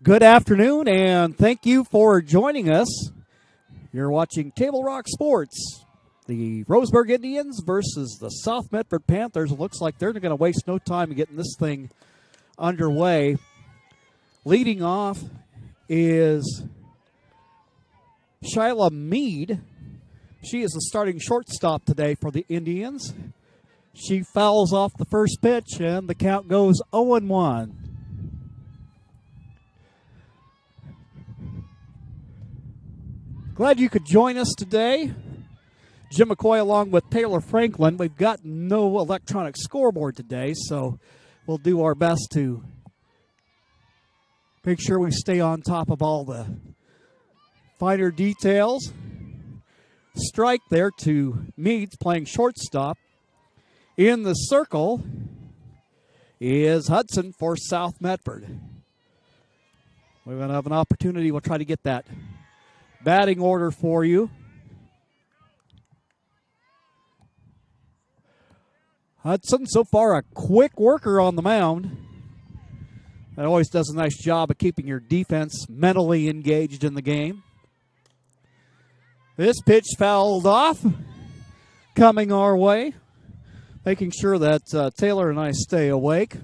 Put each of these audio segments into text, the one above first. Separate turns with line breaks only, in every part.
Good afternoon, and thank you for joining us. You're watching Table Rock Sports. The Roseburg Indians versus the South Medford Panthers. It looks like they're going to waste no time in getting this thing underway. Leading off is Shyla Mead. She is the starting shortstop today for the Indians. She fouls off the first pitch, and the count goes 0-1. Glad you could join us today. Jim McCoy along with Taylor Franklin. We've got no electronic scoreboard today, so we'll do our best to make sure we stay on top of all the finer details. Strike there to Meads playing shortstop. In the circle is Hudson for South Medford. We're going to have an opportunity. We'll try to get that batting order for you. Hudson, so far, a quick worker on the mound. That always does a nice job of keeping your defense mentally engaged in the game. This pitch fouled off, coming our way, making sure that Taylor and I stay awake.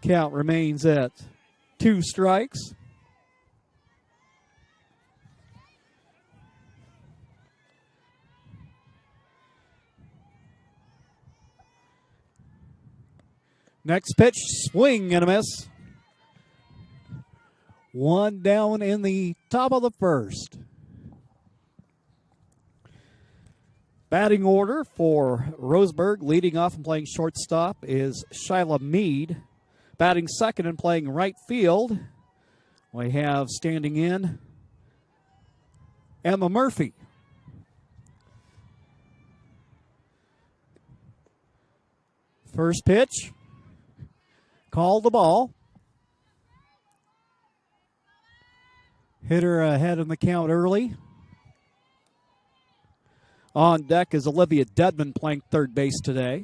Count remains at 2 strikes. Next pitch, swing and a miss. One down in the top of the first. Batting order for Roseburg, leading off and playing shortstop, is Shyla Mead. Batting second and playing right field, we have standing in Emma Murphy. First pitch, called the ball. Hitter ahead in the count early. On deck is Olivia Dedman playing third base today.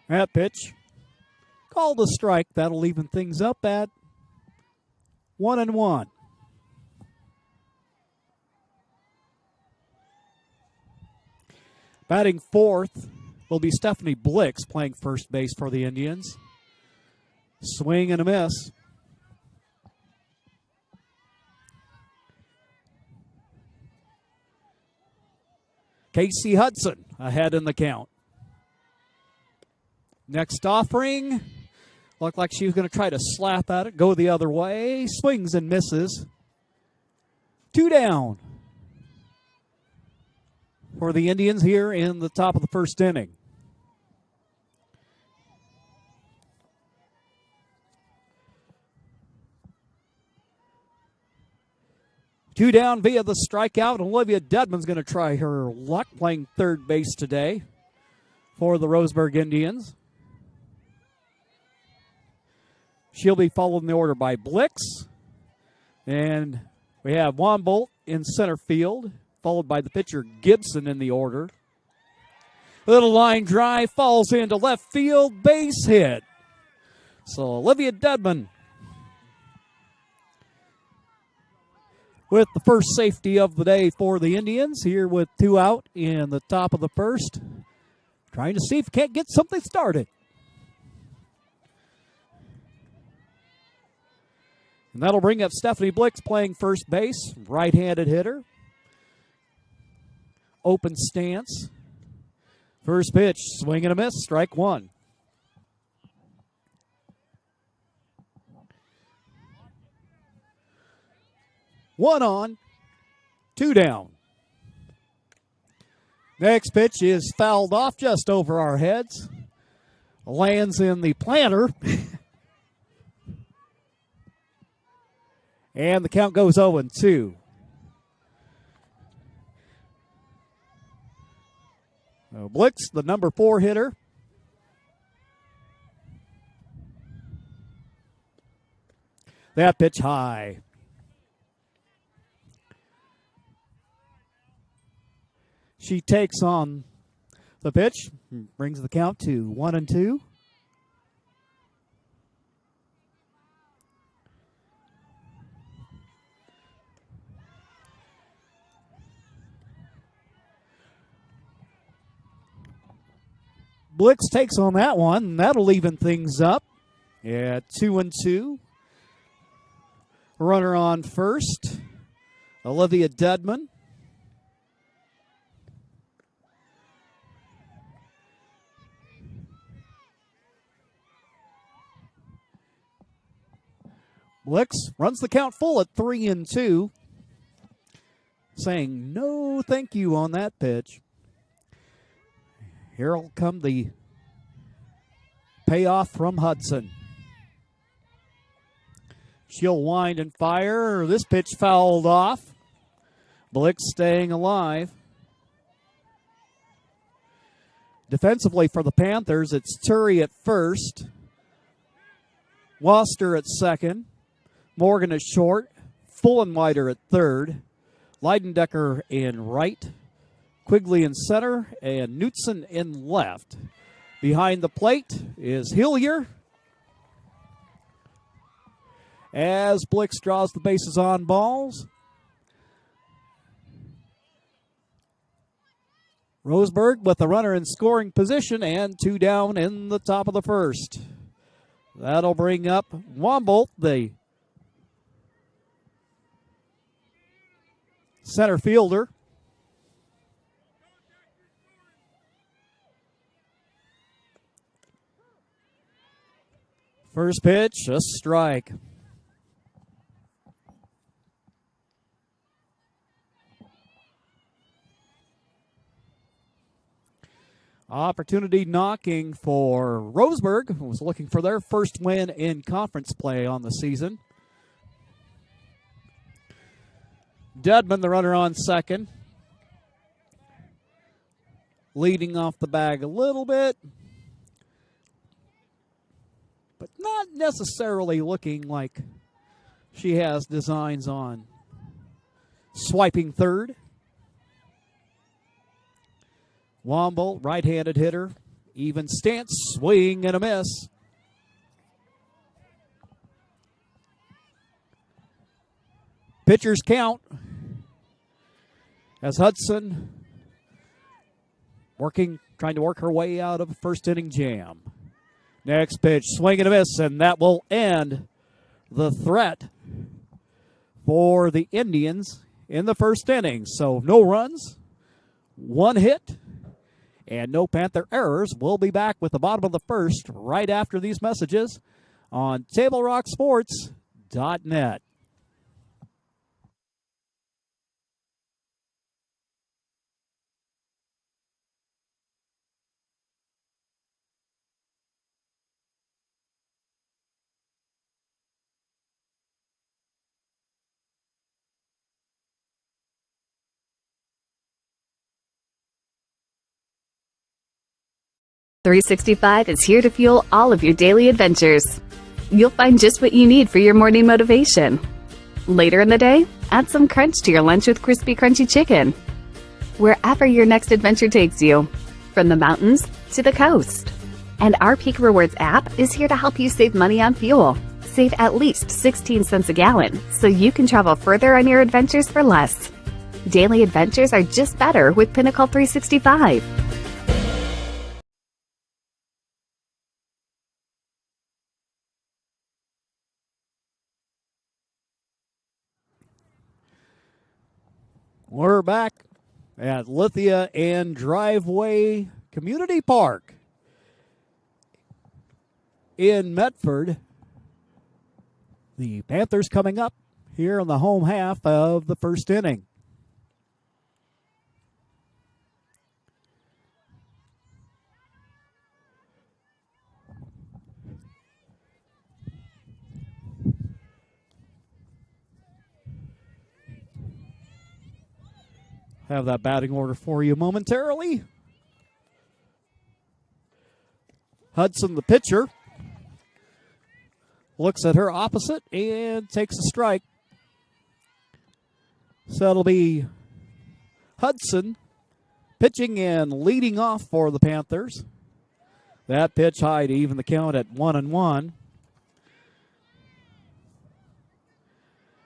That pitch, called a strike. That'll even things up at 1-1. Batting fourth will be Stephanie Blix playing first base for the Indians. Swing and a miss. Casey Hudson ahead in the count. Next offering, looked like she was going to try to slap at it, go the other way. Swings and misses. 2 down for the Indians here in the top of the first inning. Two down via the strikeout. Olivia Dedman's going to try her luck playing third base today for the Roseburg Indians. She'll be followed in the order by Blix. And we have Wambolt in center field, followed by the pitcher Gibson in the order. Little line drive, falls into left field, base hit. So Olivia Dedman with the first safety of the day for the Indians, here with 2 out in the top of the first. Trying to see if we can't get something started. And that'll bring up Stephanie Blix playing first base, right-handed hitter. Open stance. First pitch, swing and a miss, strike 1. One on, 2 down. Next pitch is fouled off just over our heads. Lands in the planter. And the count goes 0-2. Blix, the number 4 hitter. That pitch high. She takes on The pitch brings the count to 1-2. Blix takes on that one, and that'll even things up. Yeah, 2-2. Runner on first, Olivia Dedman. Blix runs the count full at 3-2, saying no thank you on that pitch. Here'll come the payoff from Hudson. She'll wind and fire. This pitch fouled off. Blix staying alive. Defensively for the Panthers, it's Turry at first. Waster at second. Morgan at short. Fullenweider at third. Leidendecker in right. Quigley in center, and Knutson in left. Behind the plate is Hillier. As Blix draws the bases on balls. Roseburg with the runner in scoring position and 2 down in the top of the first. That'll bring up Wombolt, the center fielder. First pitch, a strike. Opportunity knocking for Roseburg, who was looking for their first win in conference play on the season. Dedman, the runner on second. Leading off the bag a little bit, but not necessarily looking like she has designs on swiping third. Wombolt, right-handed hitter, even stance, swing and a miss. Pitchers count as Hudson trying to work her way out of a first inning jam. Next pitch, swing and a miss, and that will end the threat for the Indians in the first inning. So no runs, 1 hit, and no Panther errors. We'll be back with the bottom of the first right after these messages on TableRockSports.net.
.365 is here to fuel all of your daily adventures. You'll find just what you need for your morning motivation. Later in the day, add some crunch to your lunch with crispy, crunchy chicken. Wherever your next adventure takes you, from the mountains to the coast. And our Peak Rewards app is here to help you save money on fuel. Save at least 16 cents a gallon so you can travel further on your adventures for less. Daily adventures are just better with Pinnacle 365.
We're back at Lithia and Driveway Community Park in Medford. The Panthers coming up here in the home half of the first inning. Have that batting order for you momentarily. Hudson, the pitcher, looks at her opposite and takes a strike. So it'll be Hudson Pitching and leading off for the Panthers. That pitch high to even the count at 1-1.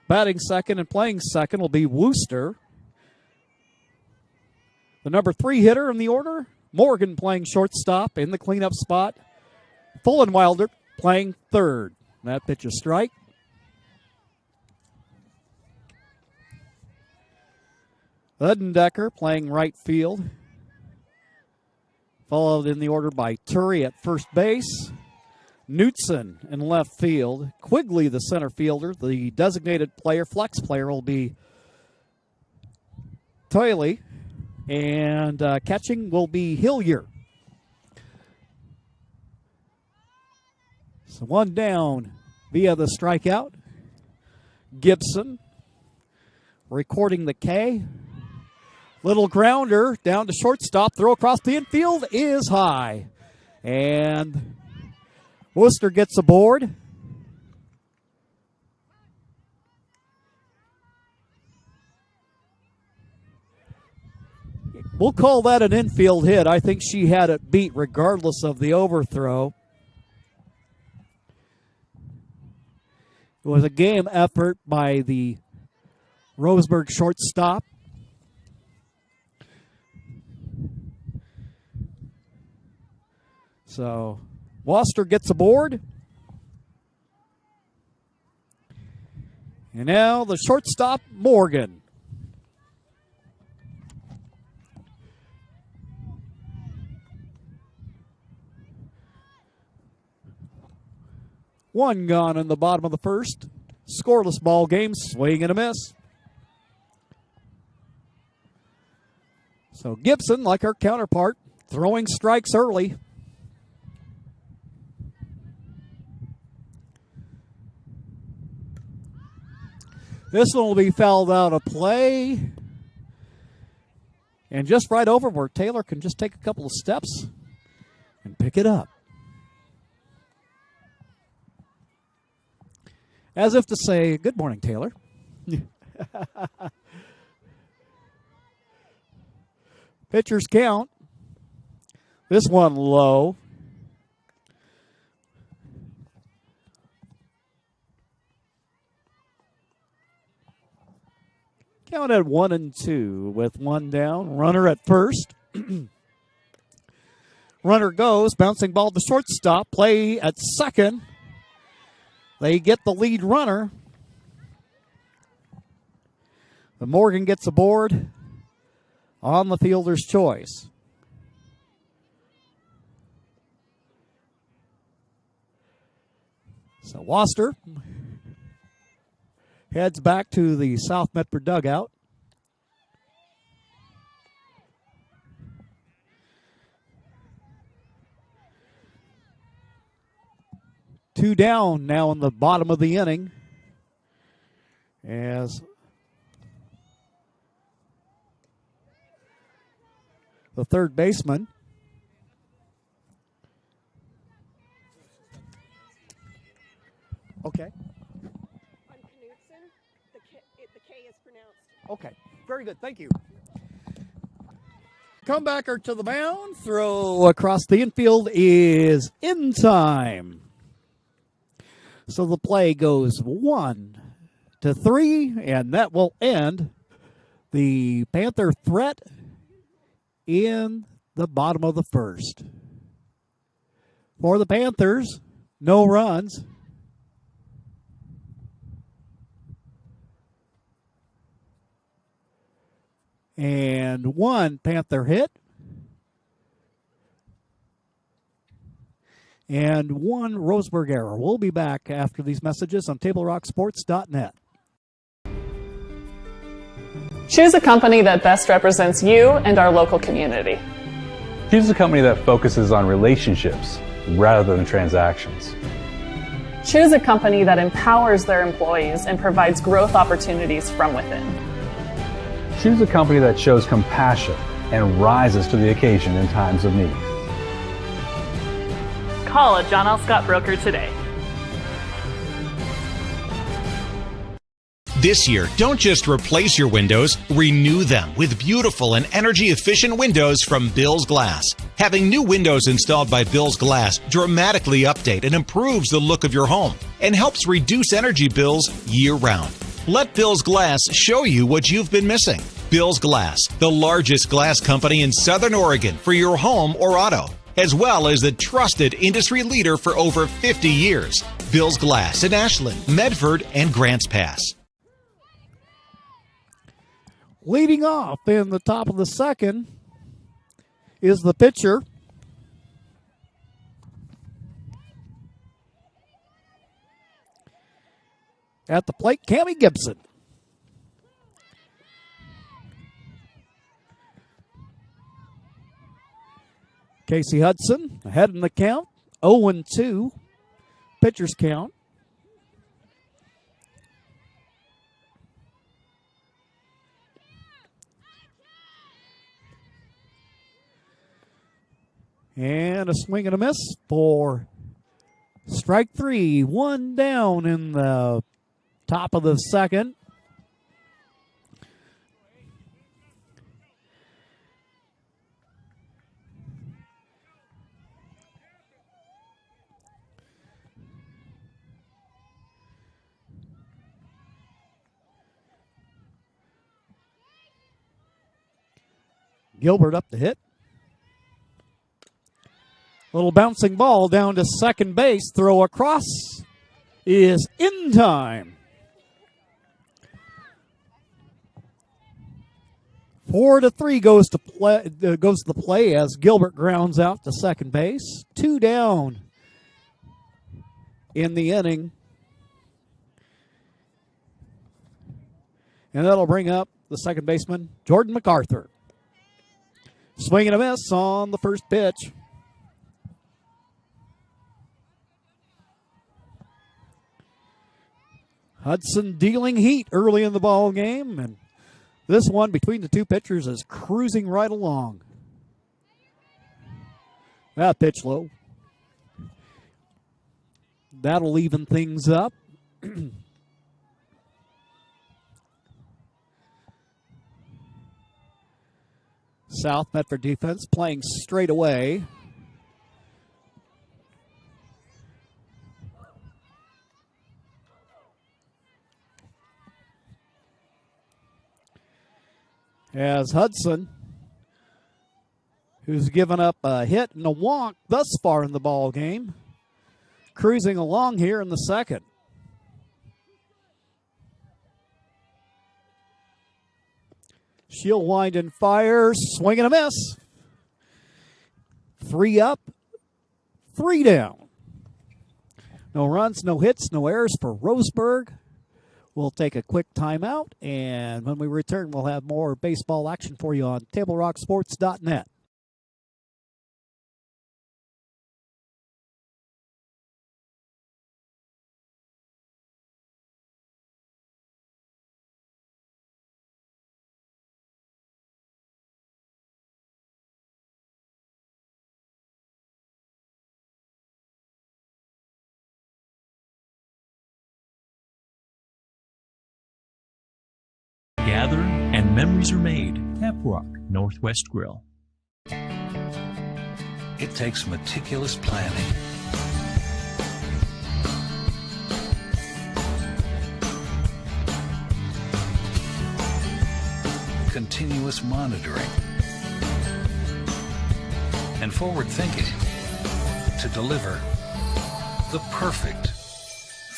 Batting second and playing second will be Wooster. The number 3 hitter in the order, Morgan playing shortstop in the cleanup spot. Fullenwilder playing third. That pitch a strike. Udendecker playing right field. Followed in the order by Turry at first base. Knutson in left field. Quigley, the center fielder. The designated player, flex player, will be Toiley. And catching will be Hillier. So one down via the strikeout. Gibson recording the K. Little grounder down to shortstop. Throw across the infield is high. And Worcester gets aboard. We'll call that an infield hit. I think she had it beat regardless of the overthrow. It was a game effort by the Roseburg shortstop. So, Worcester gets aboard. And now the shortstop, Morgan. One gone in the bottom of the first. Scoreless ball game, swing and a miss. So Gibson, like her counterpart, throwing strikes early. This one will be fouled out of play. And just right over where Taylor can just take a couple of steps and pick it up. As if to say, good morning, Taylor. Pitchers count. This one low. Count at 1-2 with one down. Runner at first. Runner goes. Bouncing ball to shortstop. Play at second. They get the lead runner. But Morgan gets aboard on the fielder's choice. So Worcester heads back to the South Medford dugout. Two down now in the bottom of the inning as the third baseman okay.
On Knutson, the K is pronounced.
Okay, very good. Thank you. Comebacker to the mound. Throw across the infield is in time. So the play goes 1-3, and that will end the Panther threat in the bottom of the first. For the Panthers, no runs. And one Panther hit. And one Roseburg error. We'll be back after these messages on TableRockSports.net.
Choose a company that best represents you and our local community.
Choose a company that focuses on relationships rather than transactions.
Choose a company that empowers their employees and provides growth opportunities from within.
Choose a company that shows compassion and rises to the occasion in times of need.
Call a John L. Scott broker today. This year, don't just replace your windows, renew them with beautiful and energy-efficient windows from Bill's Glass. Having new windows installed by Bill's Glass dramatically update and improves the look of your home and helps reduce energy bills year-round. Let Bill's Glass show you what you've been missing. Bill's Glass, the largest glass company in Southern Oregon for your home or auto, as well as the trusted industry leader for over 50 years. Bill's Glass in Ashland, Medford, and Grants Pass.
Leading off in the top of the second is the pitcher. At the plate, Cammie Gibson. Casey Hudson ahead in the count, 0-2, pitcher's count. And a swing and a miss for strike three. One down in the top of the second. Gilbert up to hit. Little bouncing ball down to second base. Throw across is in time. 4-3 goes to the play as Gilbert grounds out to second base. 2 down in the inning. And that'll bring up the second baseman, Jordan MacArthur. Swing and a miss on the first pitch. Hudson dealing heat early in the ball game, and this one between the two pitchers is cruising right along. That pitch low. That'll even things up. South Medford defense playing straight away. As Hudson, who's given up a hit and a walk thus far in the ball game, cruising along here in the second. She'll wind and fire, swing and a miss. 3 up, 3 down. No runs, no hits, no errors for Roseburg. We'll take a quick timeout, and when we return, we'll have more baseball action for you on TableRockSports.net.
Gather and memories are made. Tap Rock Northwest Grill.
It takes meticulous planning, continuous monitoring, and forward thinking to deliver the perfect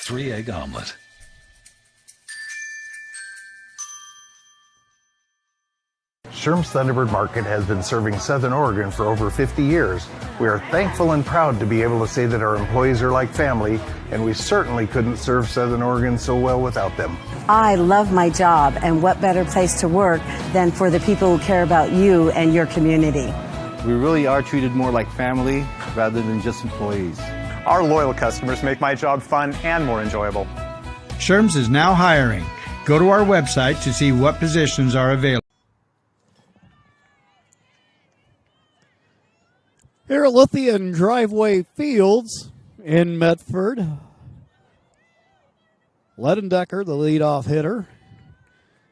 3-egg omelet.
Sherm's Thunderbird Market has been serving Southern Oregon for over 50 years. We are thankful and proud to be able to say that our employees are like family, and we certainly couldn't serve Southern Oregon so well without them.
I love my job, and what better place to work than for the people who care about you and your community.
We really are treated more like family rather than just employees.
Our loyal customers make my job fun and more enjoyable.
Sherm's is now hiring. Go to our website to see what positions are available.
Here at Lithian Driveway Fields in Medford, Ledendecker, the leadoff hitter,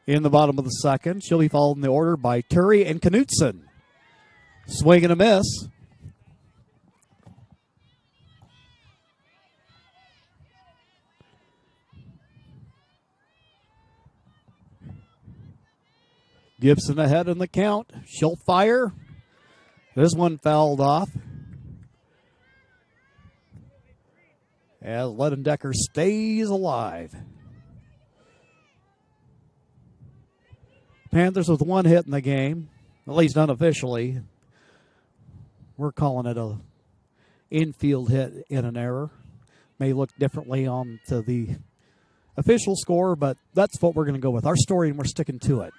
in the bottom of the second. She'll be followed in the order by Turi and Knutson. Swing and a miss. Gibson ahead in the count. She'll fire. This one fouled off. As Ledendecker stays alive. Panthers with one hit in the game, at least unofficially. We're calling it a infield hit in an error. May look differently on to the official score, but that's what we're going to go with. Our story, and we're sticking to it.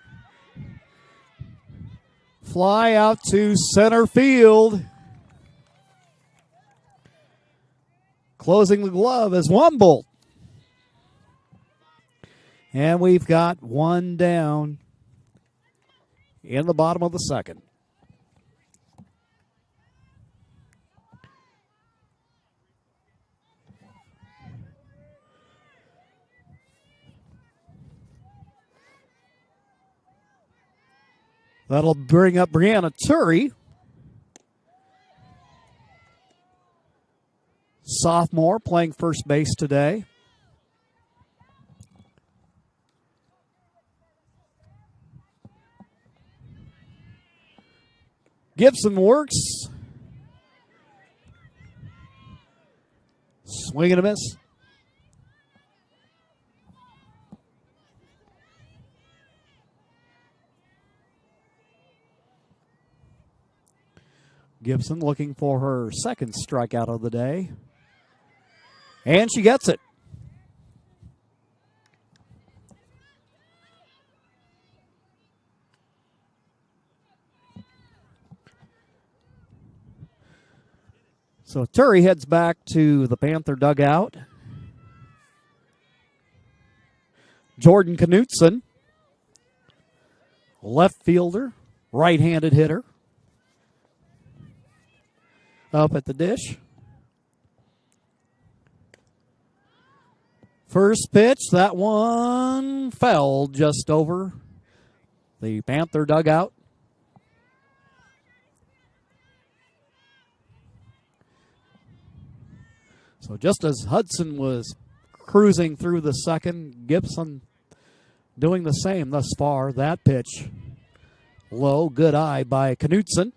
Fly out to center field. Closing the glove is Wumble. And we've got one down in the bottom of the second. That'll bring up Brianna Turi. Sophomore playing first base today. Gibson works. Swing and a miss. Gibson looking for her second strikeout of the day. And she gets it. So Turi heads back to the Panther dugout. Jordan Knutson, left fielder, right-handed hitter. Up at the dish. First pitch, that one fouled just over the Panther dugout. So just as Hudson was cruising through the second, Gibson doing the same thus far. That pitch low, good eye by Knutson.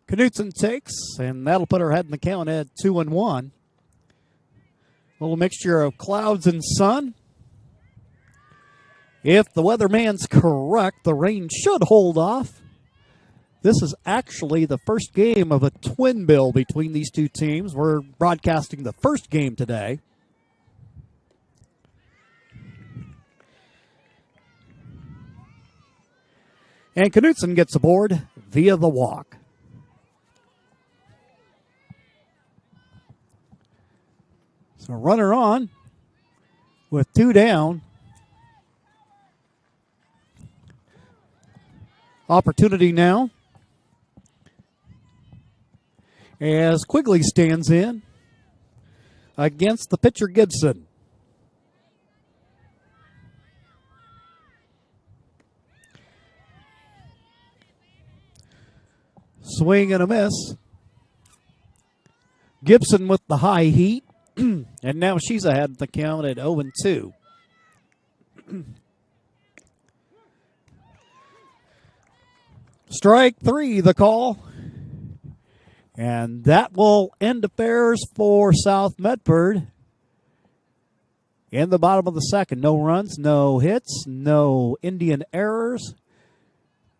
Knutson takes, and that'll put her head in the count at 2-1. A little mixture of clouds and sun. If the weatherman's correct, the rain should hold off. This is actually the first game of a twin bill between these two teams. We're broadcasting the first game today. And Knutson gets aboard via the walk. So runner on with two down. Opportunity now as Quigley stands in against the pitcher Gibson. Swing and a miss. Gibson with the high heat. And now she's ahead in the count at 0-2. Strike three, the call. And that will end affairs for South Medford. In the bottom of the second, no runs, no hits, no Indian errors.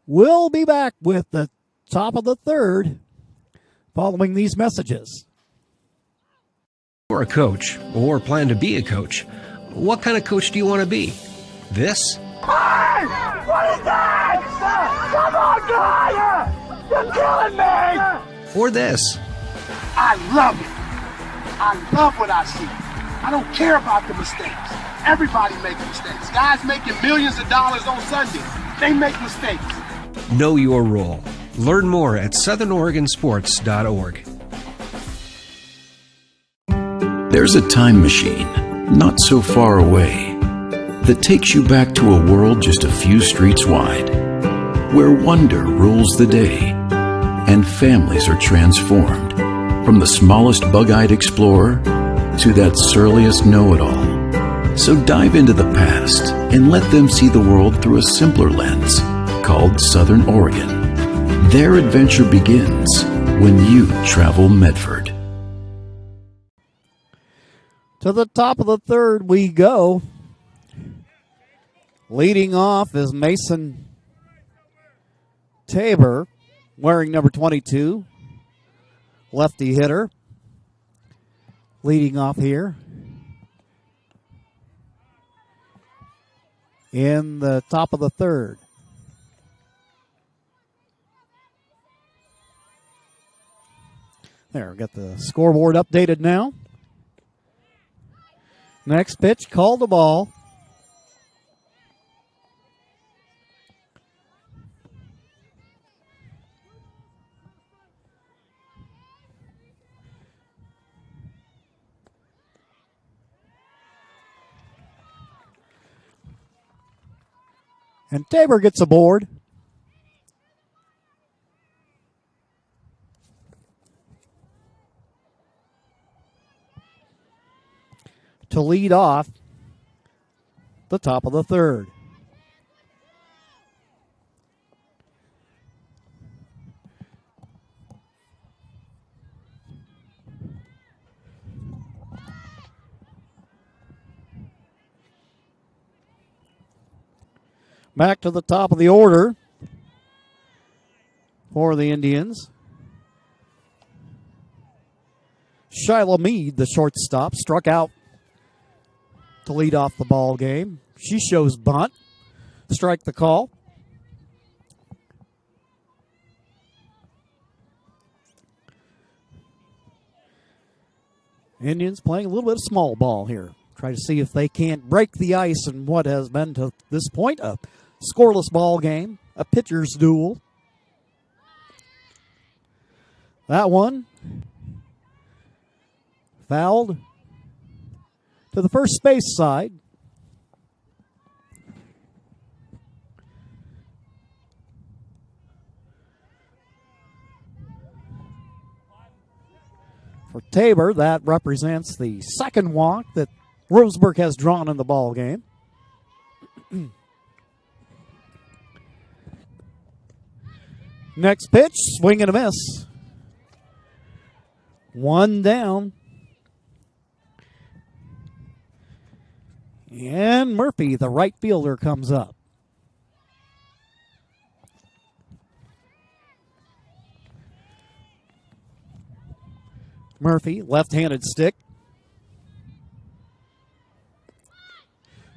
We'll be back with the top of the third following these messages.
You're a coach or plan to be a coach. What kind of coach do you want to be? This?
Hey! What is that? Come on, guy! You're killing me!
Or this?
I love it!
I love what I see. I don't care about the mistakes. Everybody makes mistakes. Guys making millions of dollars on Sunday, they make mistakes.
Know your role. Learn more at southernoregonsports.org.
There's a time machine, not so far away, that takes you back to a world just a few streets wide, where wonder rules the day, and families are transformed, from the smallest bug-eyed explorer to that surliest know-it-all. So dive into the past and let them see the world through a simpler lens, called Southern Oregon. Their adventure begins when you travel Medford.
To the top of the third we go. Leading off is Mason Tabor, wearing number 22. Lefty hitter. Leading off here. In the top of the third. There, got the scoreboard updated now. Next pitch, called the ball. And Tabor gets aboard. To lead off the top of the third. Back to the top of the order for the Indians. Shyla Mead, the shortstop, struck out to lead off the ball game. She shows bunt. Strike the call. Indians playing a little bit of small ball here. Try to see if they can't break the ice in what has been to this point a scoreless ball game, a pitcher's duel. That one fouled to the first base side. For Tabor, that represents the second walk that Roseburg has drawn in the ball game. Next pitch, swing and a miss. One down. And Murphy, the right fielder, comes up. Murphy, left-handed stick.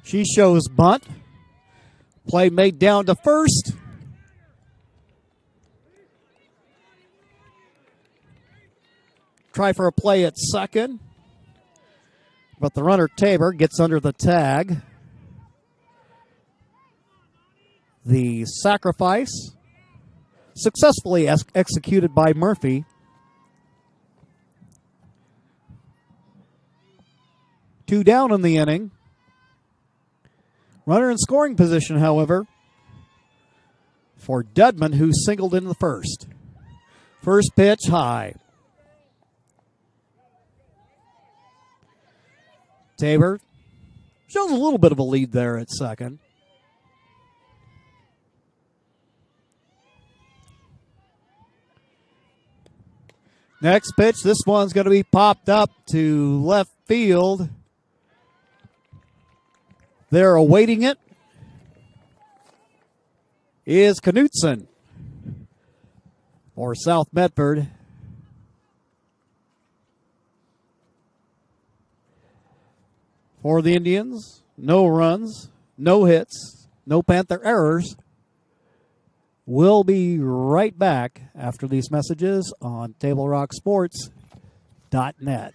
She shows bunt. Play made down to first. Try for a play at second. But the runner, Tabor, gets under the tag. The sacrifice successfully executed by Murphy. Two down in the inning. Runner in scoring position, however, for Dudman, who singled in the first. First pitch high. Tabor shows a little bit of a lead there at second. Next pitch, this one's going to be popped up to left field. They're awaiting it. Is Knutson for South Medford. For the Indians, no runs, no hits, no Panther errors. We'll be right back after these messages on TableRockSports.net.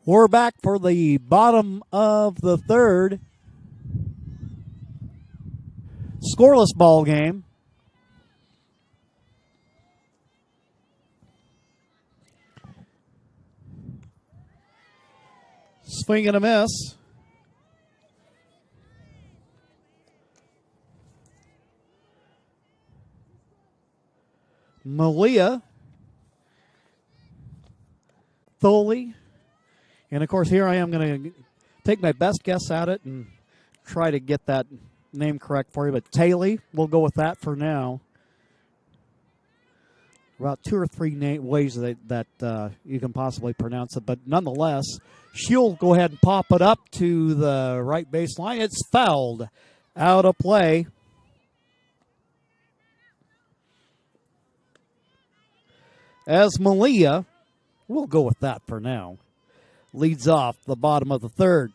We're back for the bottom of the third. Scoreless ball game. Swing and a miss. Malia. Thole. And, of course, here I am going to take my best guess at it and try to get that name correct for you. But Taylor, we'll go with that for now. About 2 or 3 ways that you can possibly pronounce it. But nonetheless, she'll go ahead and pop it up to the right baseline. It's fouled out of play. As Malia, we'll go with that for now, leads off the bottom of the third.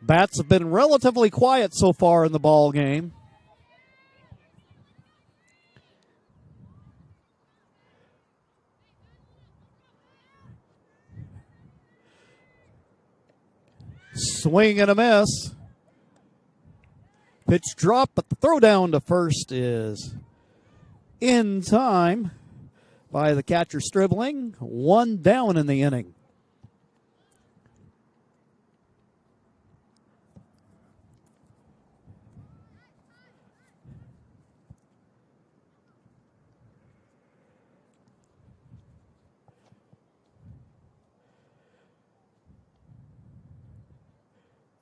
Bats have been relatively quiet so far in the ball game. Swing and a miss. Pitch drop, but the throw down to first is in time by the catcher Stribling. 1 down in the inning.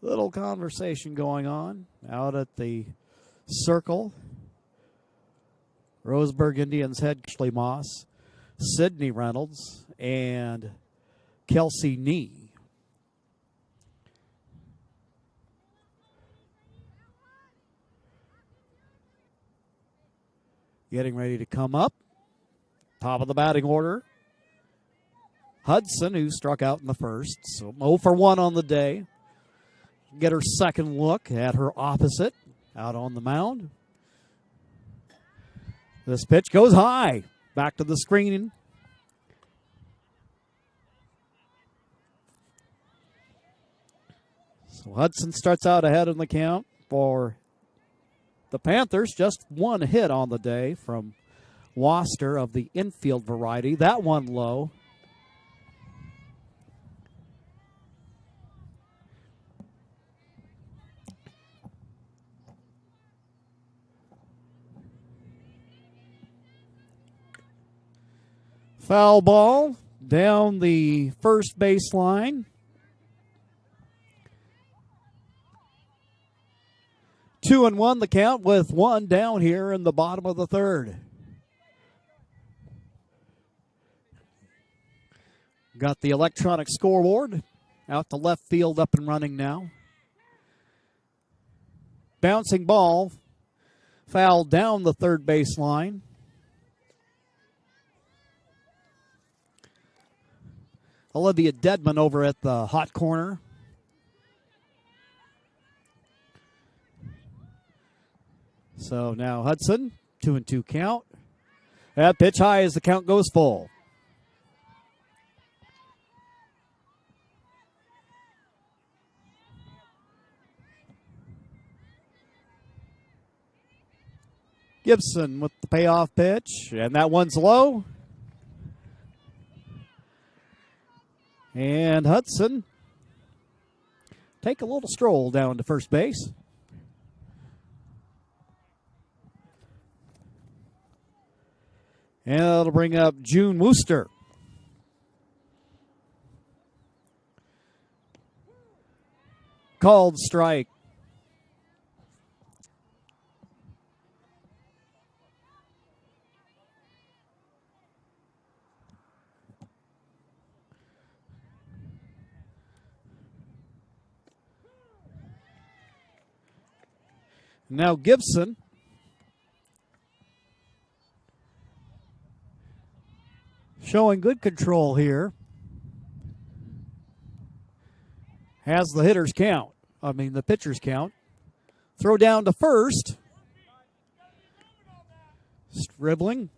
Little conversation going on out at the circle. Roseburg Indians head Ashley Moss, Sydney Reynolds, and Kelsey Nee. Getting ready to come up. Top of the batting order. Hudson, who struck out in the first, so 0 for 1 on the day. Get her second look at her opposite out on the mound. This pitch goes high. Back to the screen. So Hudson starts out ahead in the count for the Panthers. Just 1 hit on the day from Waster of the infield variety. That one low. Foul ball down the first baseline. 2-1 the count with 1 down here in the bottom of the third. Got the electronic scoreboard out to left field up and running now. Bouncing ball fouled down the third baseline. Olivia Dedman over at the hot corner. So now Hudson, 2-2 count. That pitch high as the count goes full. Gibson with the payoff pitch, and that one's low. And Hudson take a little stroll down to first base. And it'll bring up June Wooster. Called strike. Now Gibson showing good control here. Has the hitter's count. The pitcher's count. Throw down to first. Dribbling.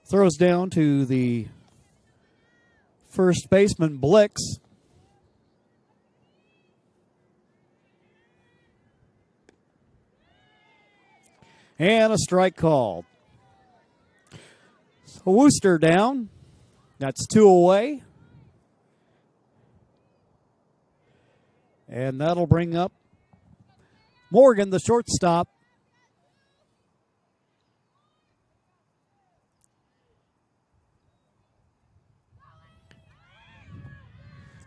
Throws down to the first baseman, Blix. And a strike called. So Wooster down. That's 2 away. And that'll bring up Morgan, the shortstop.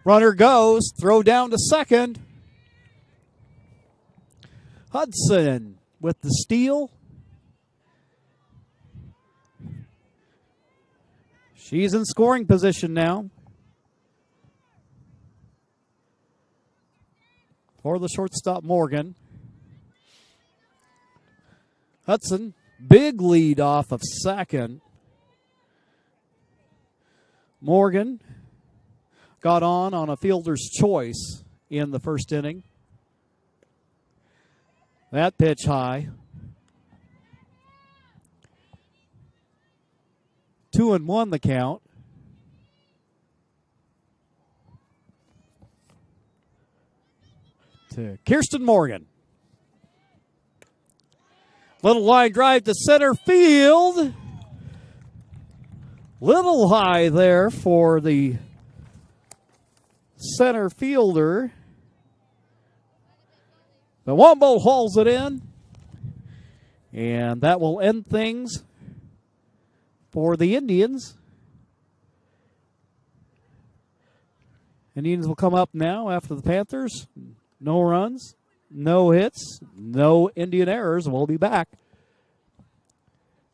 Runner goes, throw down to second. Hudson with the steal. She's in scoring position now for the shortstop, Morgan. Hudson, big lead off of second. Morgan got on a fielder's choice in the first inning. That pitch high. 2-1 the count. To Kirsten Morgan. Little line drive to center field. Little high there for the center fielder. The Wombo hauls it in. And that will end things for the Indians. Indians will come up now after the Panthers. No runs, no hits, no Indian errors. We'll be back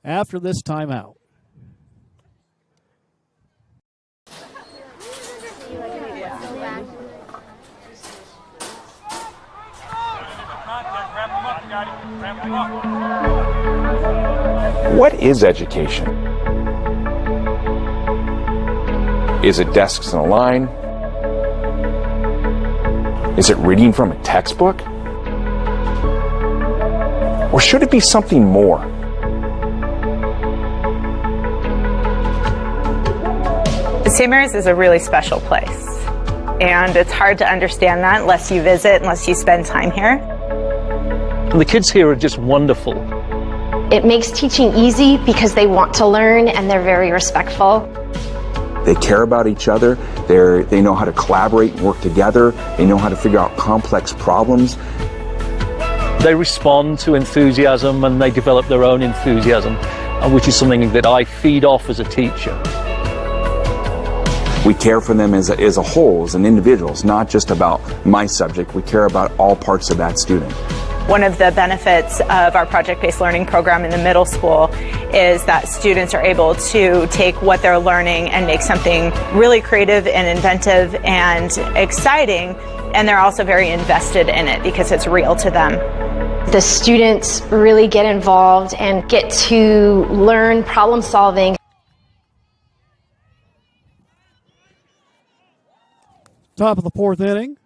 after this timeout.
What is education? Is it desks in a line? Is it reading from a textbook? Or should it be something more?
St. Mary's is a really special place, and it's hard to understand that unless you visit, unless you spend time here.
And the kids here are just wonderful.
It makes teaching easy because they want to learn and they're very respectful.
They care about each other. They know how to collaborate and work together. They know how to figure out complex problems.
They respond to enthusiasm and they develop their own enthusiasm, which is something that I feed off as a teacher.
We care for them as a whole, as an individual. It's not just about my subject. We care about all parts of that student.
One of the benefits of our project-based learning program in the middle school is that students are able to take what they're learning and make something really creative and inventive and exciting, and they're also very invested in it because it's real to them.
The students really get involved and get to learn problem solving.
Top of the fourth inning.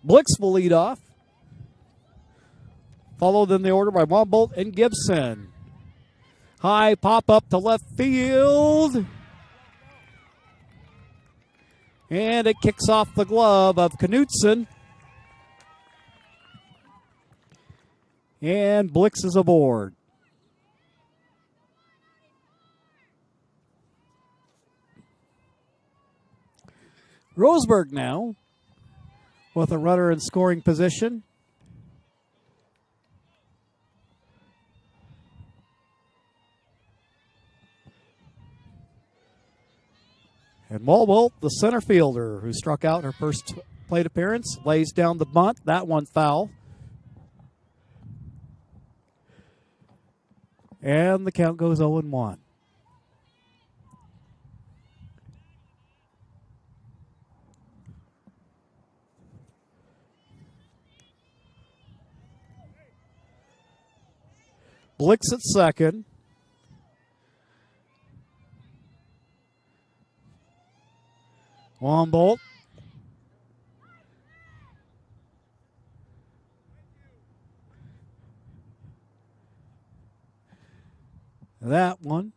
Blix will lead off. Followed in the order by Wombolt and Gibson. High pop up to left field. And it kicks off the glove of Knutson. And Blix is aboard. Roseburg now with a runner in scoring position. And Mulbolt, the center fielder, who struck out in her first plate appearance, lays down the bunt. That one foul. And the count goes 0-1. Blix at second. Wombolt. That one.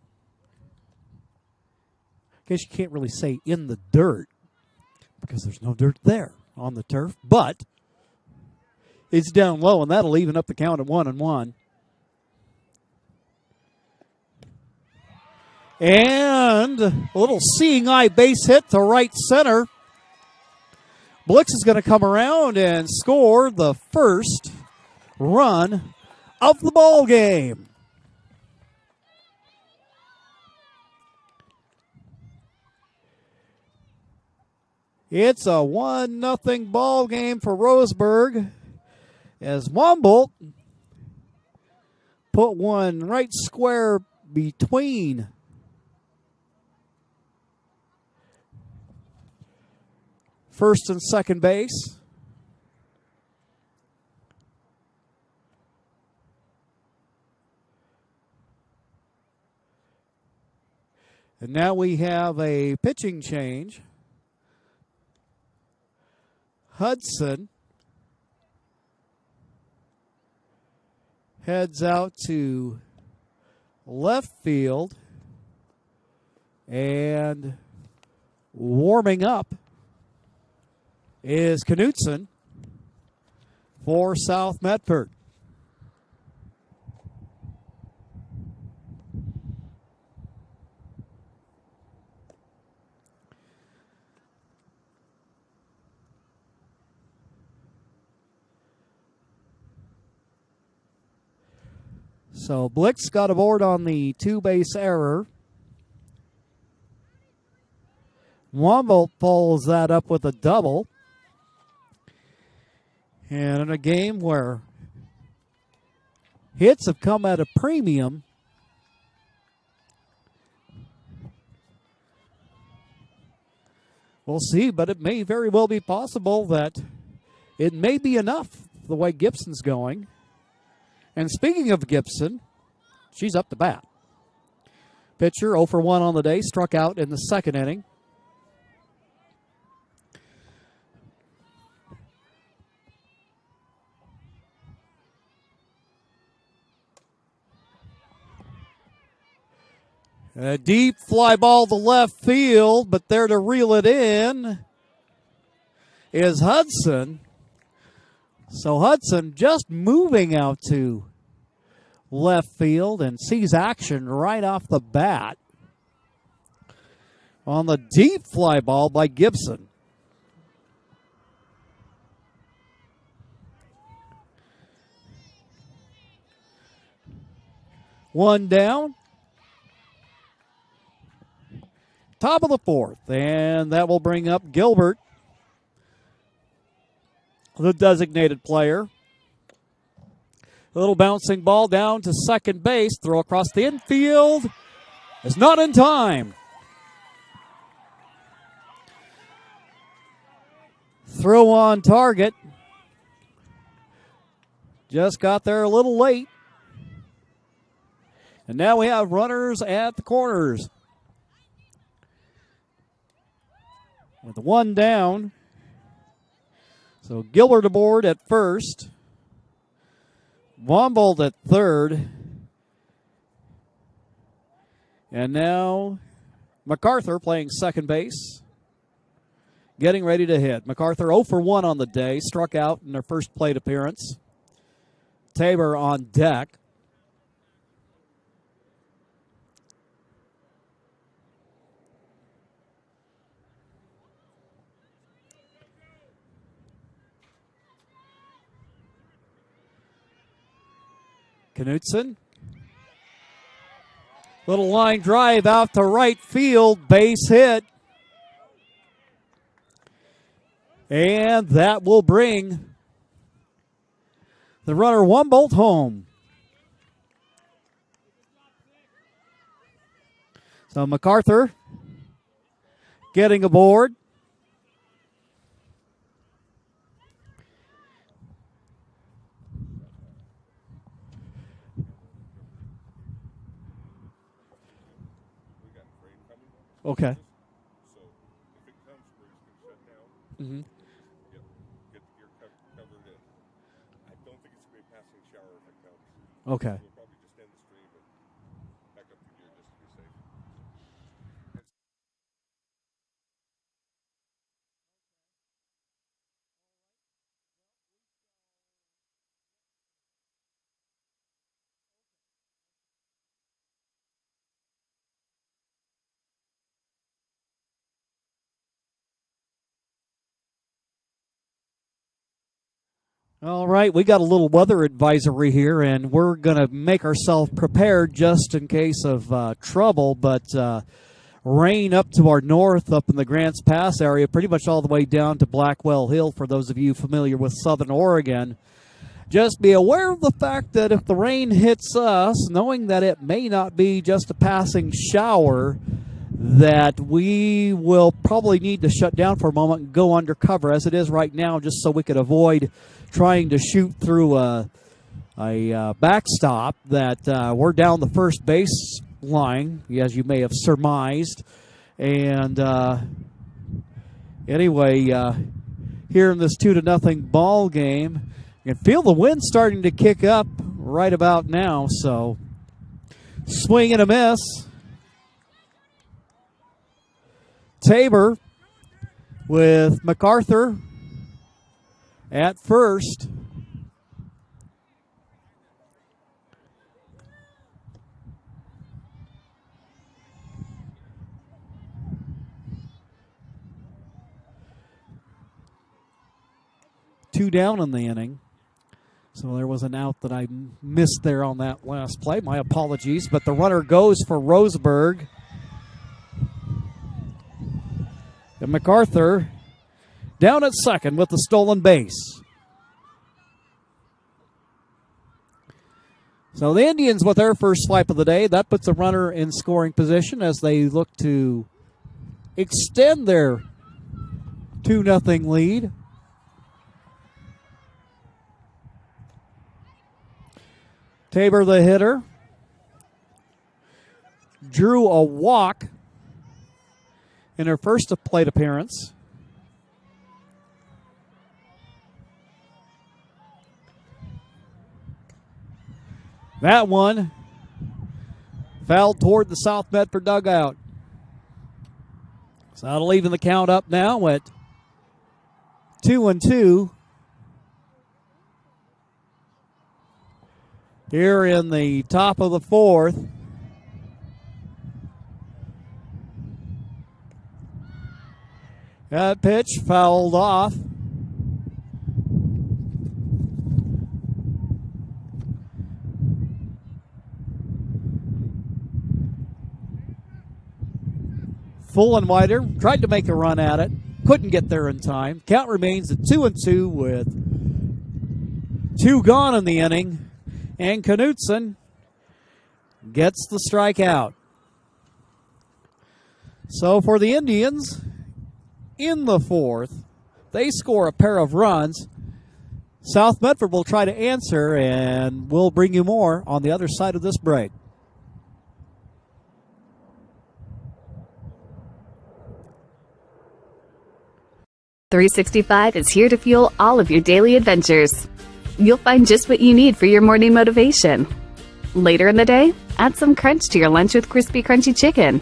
I guess you can't really say in the dirt because there's no dirt there on the turf, but it's down low, and that'll even up the count at 1-1. And a little seeing eye base hit to right center. Blix is going to come around and score the first run of the ball game. It's a 1-0 ball game for Roseburg as Wombolt put one right square between first and second base. And now we have a pitching change. Hudson heads out to left field, and warming up is Knutson for South Medford. So Blix got aboard on the two-base error. Wombolt follows that up with a double. And in a game where hits have come at a premium, we'll see, but it may very well be possible that it may be enough the way Gibson's going. And speaking of Gibson, she's up to bat. Pitcher 0 for 1 on the day, struck out in the second inning. A deep fly ball to left field, but there to reel it in is Hudson. So Hudson just moving out to left field and sees action right off the bat on the deep fly ball by Gibson. One down. Top of the fourth, and that will bring up Gilbert, the designated player. A little bouncing ball down to second base. Throw across the infield. It's not in time. Throw on target. Just got there a little late. And now we have runners at the corners. With one down. So Gilbert aboard at first. Wombolt at third. And now MacArthur playing second base. Getting ready to hit. MacArthur 0 for 1 on the day. Struck out in their first plate appearance. Tabor on deck. Knutson. Little line drive out to right field. Base hit. And that will bring the runner Wombolt home. So MacArthur getting aboard. Okay.
So if it comes where it's going to shut down,
Mm-hmm.
get the gear covered in. I don't think it's going to be a passing shower if it comes.
Okay.
We'll probably just end the stream and back up
All right, we got a little weather advisory here, and we're going to make ourselves prepared just in case of trouble. But rain up to our north, up in the Grants Pass area, pretty much all the way down to Blackwell Hill, for those of you familiar with Southern Oregon. Just be aware of the fact that if the rain hits us, knowing that it may not be just a passing shower, that we will probably need to shut down for a moment and go undercover as it is right now, just so we could avoid trying to shoot through a backstop. That we're down the first base line, as you may have surmised. And anyway, here in this 2-0 ball game, you can feel the wind starting to kick up right about now. So swing and a miss. Tabor with MacArthur at first. Two down in the inning. So there was an out that I missed there on that last play. My apologies. But the runner goes for Roseburg. And MacArthur down at second with the stolen base. So the Indians with their first swipe of the day. That puts a runner in scoring position as they look to extend their 2-0 lead. Tabor, the hitter, drew a walk in her first plate appearance. That one fouled toward the South Medford dugout. So that'll even the count up now at 2-2. Here in the top of the fourth. That pitch fouled off. Fullenwider tried to make a run at it. Couldn't get there in time. Count remains at 2-2 with 2 gone in the inning. And Knutson gets the strikeout. So for the Indians, in the fourth, they score a pair of runs. South Medford will try to answer, and we'll bring you more on the other side of this break.
.365 is here to fuel all of your daily adventures. You'll find just what you need for your morning motivation. Later in the day, add some crunch to your lunch with crispy, crunchy chicken.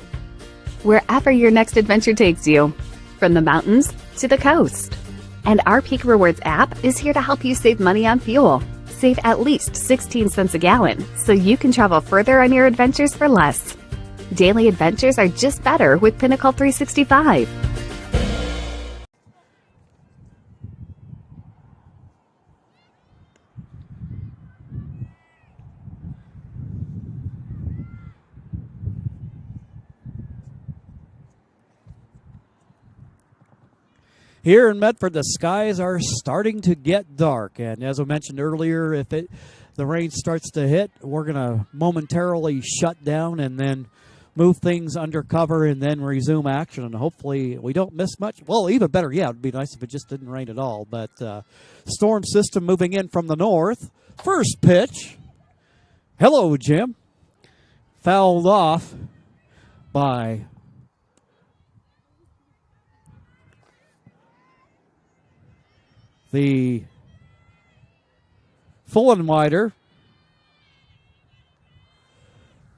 Wherever your next adventure takes you, from the mountains to the coast. And our Peak Rewards app is here to help you save money on fuel. Save at least 16 cents a gallon so you can travel further on your adventures for less. Daily adventures are just better with Pinnacle 365.
Here in Medford, the skies are starting to get dark, and as I mentioned earlier, if the rain starts to hit, we're going to momentarily shut down and then move things undercover and then resume action, and hopefully we don't miss much. Well, even better, yeah, it would be nice if it just didn't rain at all, but storm system moving in from the north. First pitch. Hello, Jim. Fouled off by the Fullenwider.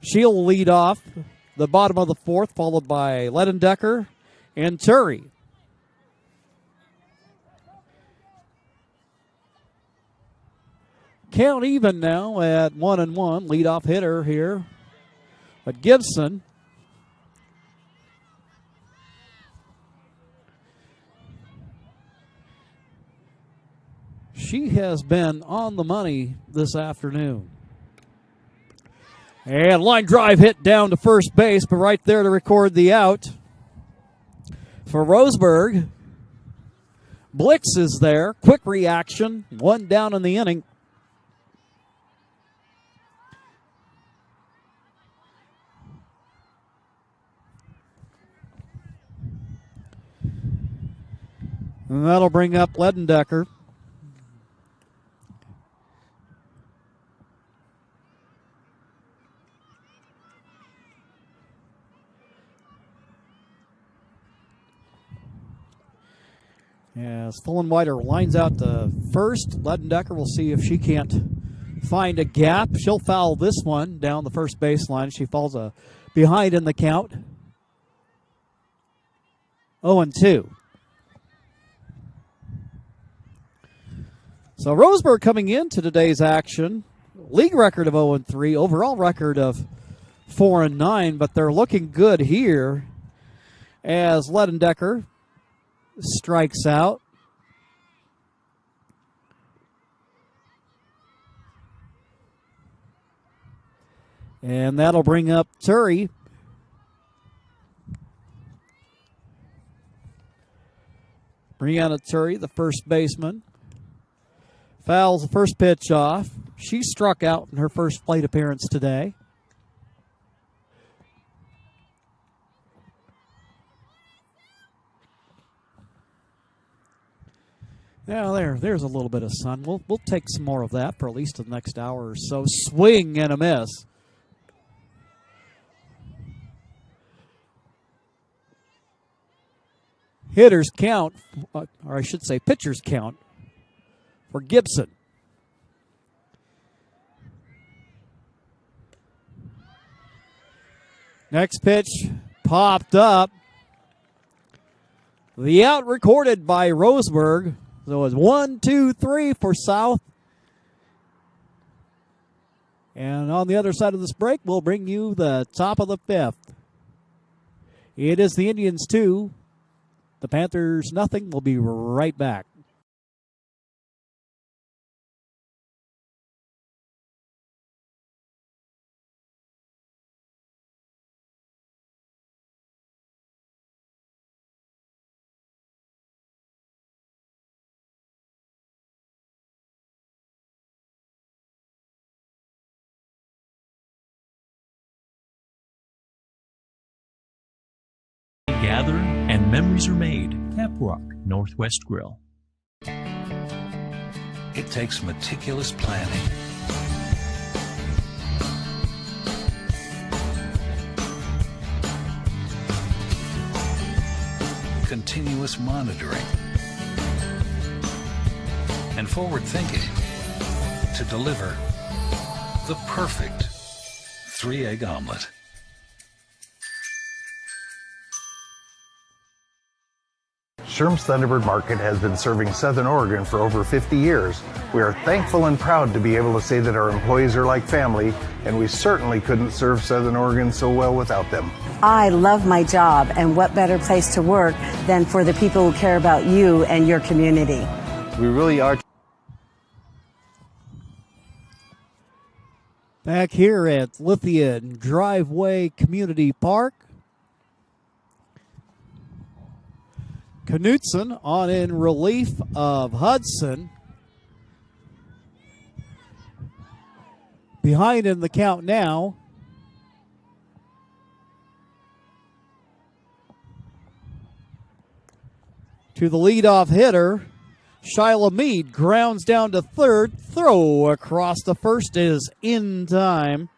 She'll lead off the bottom of the fourth, followed by Ledendecker and Turry. Count even now at 1-1. Leadoff hitter here. But Gibson she has been on the money this afternoon. And line drive hit down to first base, but right there to record the out for Roseburg. Blix is there. Quick reaction. One down in the inning. And that'll bring up Ledendecker. As Fullenwider lines out to first, Ledendecker will see if she can't find a gap. She'll foul this one down the first baseline. She falls behind in the count. 0-2. So Roseburg coming into today's action, league record of 0-3, overall record of 4-9, but they're looking good here as Ledendecker strikes out. And that'll bring up Turry. Brianna Turry, the first baseman. Fouls the first pitch off. She struck out in her first plate appearance today. Now there's a little bit of sun. We'll take some more of that for at least the next hour or so. Swing and a miss. Hitters count, or I should say pitchers count, for Gibson. Next pitch popped up. The out recorded by Roseburg. So it's 1-2-3 for South. And on the other side of this break, we'll bring you the top of the fifth. It is the Indians 2. The Panthers nothing. We'll be right back.
Gather and memories are made. Caprock Northwest Grill.
It takes meticulous planning, continuous monitoring, and forward thinking to deliver the perfect 3-egg omelet.
Sherm's Thunderbird Market has been serving Southern Oregon for over 50 years. We are thankful and proud to be able to say that our employees are like family, and we certainly couldn't serve Southern Oregon so well without them.
I love my job, and what better place to work than for the people who care about you and your community.
We really are.
Back here at Lithia Driveway Community Park. Knutson on in relief of Hudson. Behind in the count now. To the leadoff hitter, Shyla Mead grounds down to third. Throw across the first is in time.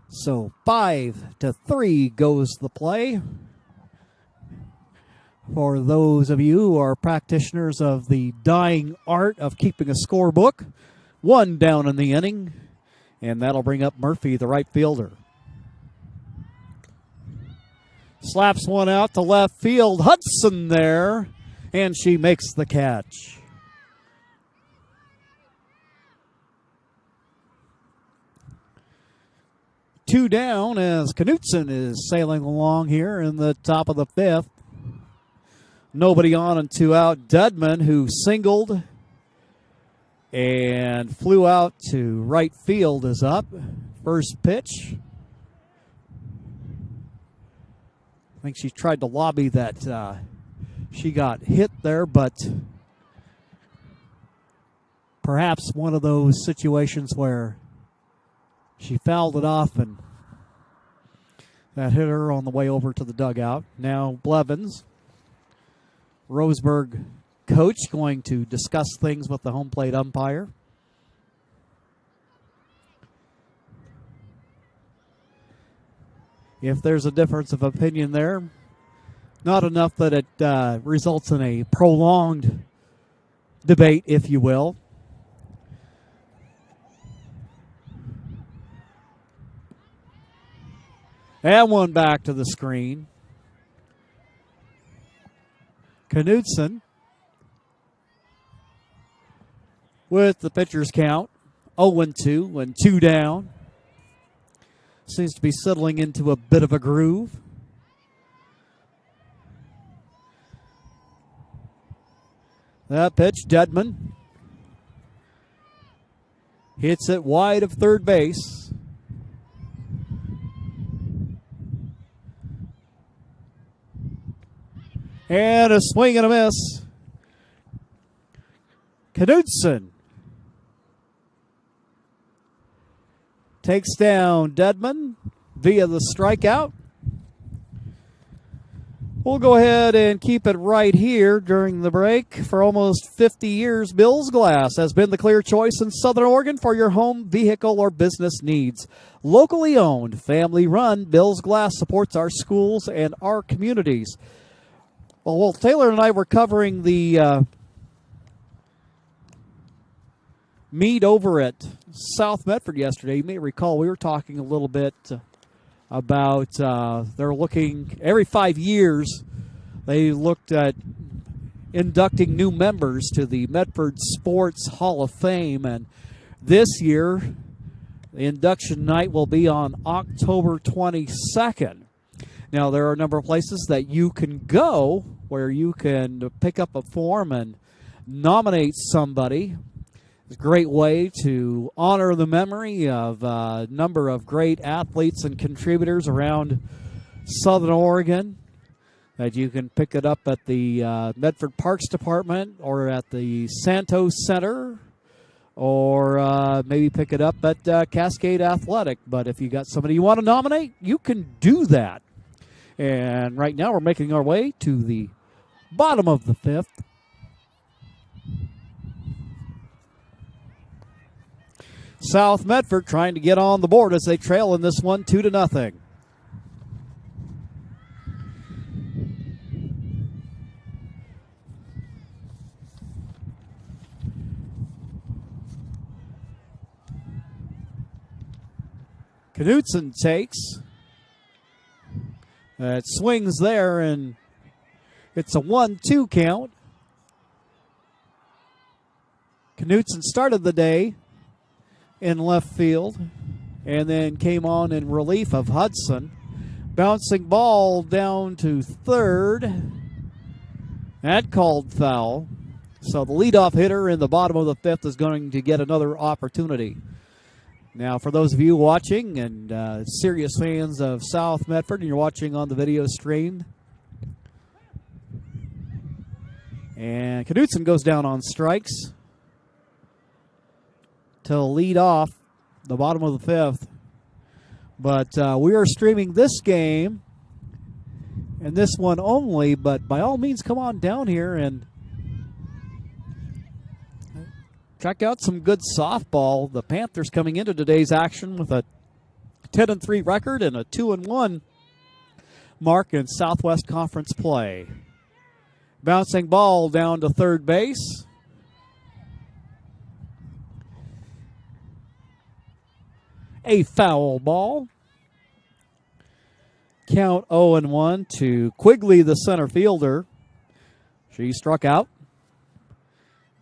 So 5-3 goes the play. For those of you who are practitioners of the dying art of keeping a scorebook, one down in the inning, and that'll bring up Murphy, the right fielder. Slaps one out to left field. Hudson there, and she makes the catch. Two down as Knutson is sailing along here in the top of the fifth. Nobody on and 2 out. Dedman, who singled and flew out to right field, is up. First pitch. I think she tried to lobby that she got hit there, but perhaps one of those situations where she fouled it off and that hit her on the way over to the dugout. Now Blevins, Roseburg coach, going to discuss things with the home plate umpire. If there's a difference of opinion there, not enough that it results in a prolonged debate, if you will. And one back to the screen. Knudsen with the pitcher's count, 0-2 and 2 down. Seems to be settling into a bit of a groove. That pitch, Dedman hits it wide of third base. And a swing and a miss. Knudsen takes down Dedman via the strikeout. We'll go ahead and keep it right here during the break. For almost 50 years, Bill's Glass has been the clear choice in Southern Oregon for your home, vehicle, or business needs. Locally owned, family run, Bill's Glass supports our schools and our communities. Well, Taylor and I were covering the meet over at South Medford yesterday. You may recall we were talking a little bit about they're looking every 5 years. They looked at inducting new members to the Medford Sports Hall of Fame, and this year the induction night will be on October 22nd. Now, there are a number of places that you can go where you can pick up a form and nominate somebody. It's a great way to honor the memory of a number of great athletes and contributors around Southern Oregon. That you can pick it up at the Medford Parks Department or at the Santos Center, or maybe pick it up at Cascade Athletic. But if you got somebody you want to nominate, you can do that. And right now we're making our way to the bottom of the fifth. South Medford trying to get on the board as they trail in this one 2-0. Knudsen takes. It swings there, and it's a 1-2 count. Knudsen started the day in left field and then came on in relief of Hudson. Bouncing ball down to third. That called foul. So the leadoff hitter in the bottom of the fifth is going to get another opportunity. Now, for those of you watching and serious fans of South Medford, and you're watching on the video stream, and Knudsen goes down on strikes to lead off the bottom of the fifth. But we are streaming this game and this one only, but by all means, come on down here and check out some good softball. The Panthers coming into today's action with a 10-3 record and a 2-1 mark in Southwest Conference play. Bouncing ball down to third base. A foul ball. Count 0-1 to Quigley, the center fielder. She struck out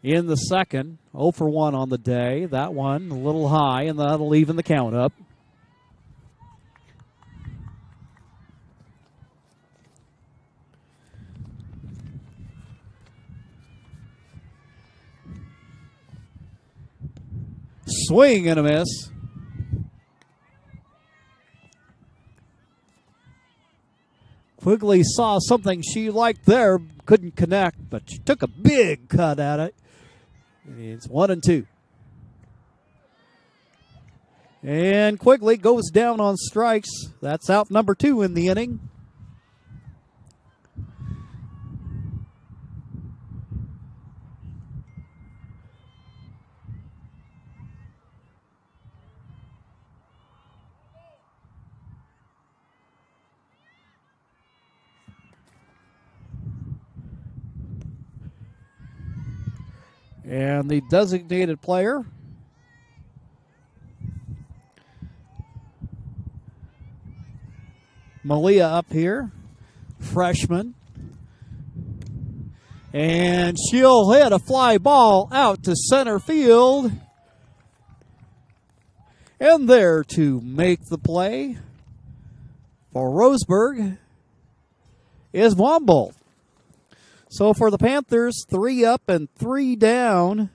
in the second. 0 for 1 on the day. That one a little high, and that'll even the count up. Swing and a miss. Quigley saw something she liked there, couldn't connect, but she took a big cut at it. It's 1-2. And Quigley goes down on strikes. That's out number 2 in the inning. And the designated player, Malia up here, freshman. And she'll hit a fly ball out to center field. And there to make the play for Roseburg is Wombolt. So for the Panthers, 3 up and 3 down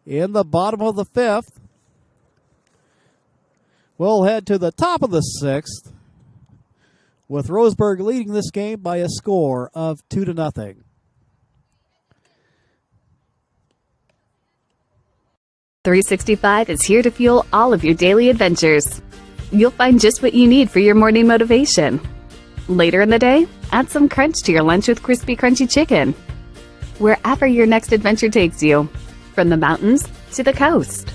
in the bottom of the 5th. We'll head to the top of the 6th with Roseburg leading this game by a score of 2-0.
.365 is here to fuel all of your daily adventures. You'll find just what you need for your morning motivation. Later in the day, add some crunch to your lunch with crispy, crunchy chicken. Wherever your next adventure takes you, from the mountains to the coast.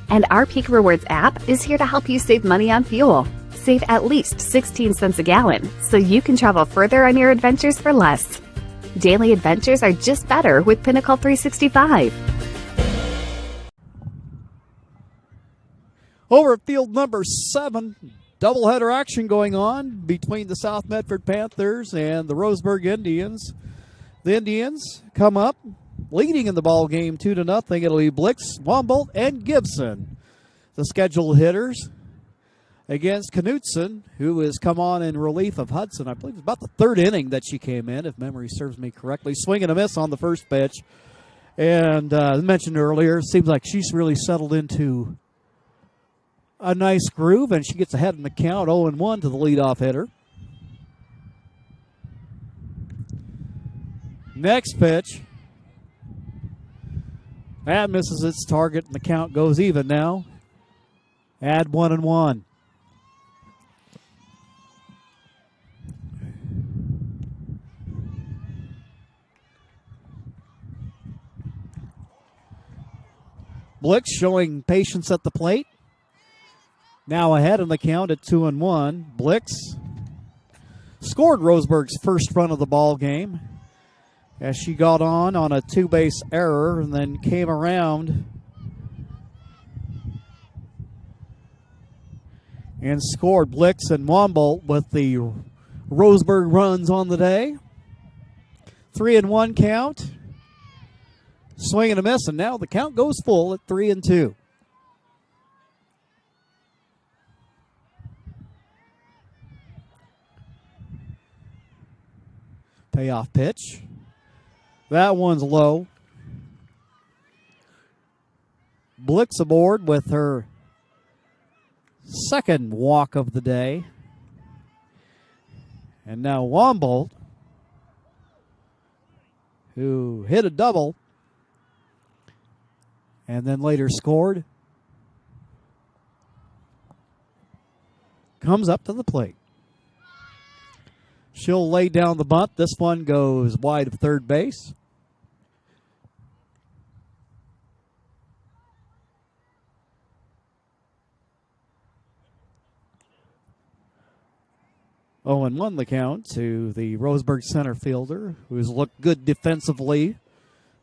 And our Peak Rewards app is here to help you save money on fuel. Save at least 16 cents a gallon, so you can travel further on your adventures for less. Daily adventures are just better with Pinnacle 365.
Over at field number 7, doubleheader action going on between the South Medford Panthers and the Roseburg Indians. The Indians come up leading in the ball game 2-0. It'll be Blix, Wombolt, and Gibson, the scheduled hitters, against Knutson, who has come on in relief of Hudson. I believe it's about the 3rd inning that she came in, if memory serves me correctly. Swing and a miss on the first pitch. And as mentioned earlier, it seems like she's really settled into a nice groove, and she gets ahead in the count, 0-1 to the leadoff hitter. Next pitch. That misses its target, and the count goes even now. Add 1-1. Blix showing patience at the plate. Now ahead in the count at 2-1. Blix scored Roseburg's first run of the ball game as she got on a 2-base error and then came around and scored. Blix and Wombolt with the Roseburg runs on the day. 3-1 count. Swing and a miss, and now the count goes full at 3-2. Payoff pitch. That one's low. Blix aboard with her second walk of the day. And now Wombolt, who hit a double and then later scored, comes up to the plate. She'll lay down the bunt. This one goes wide of third base. Oh, and 1 the count to the Roseburg center fielder, who's looked good defensively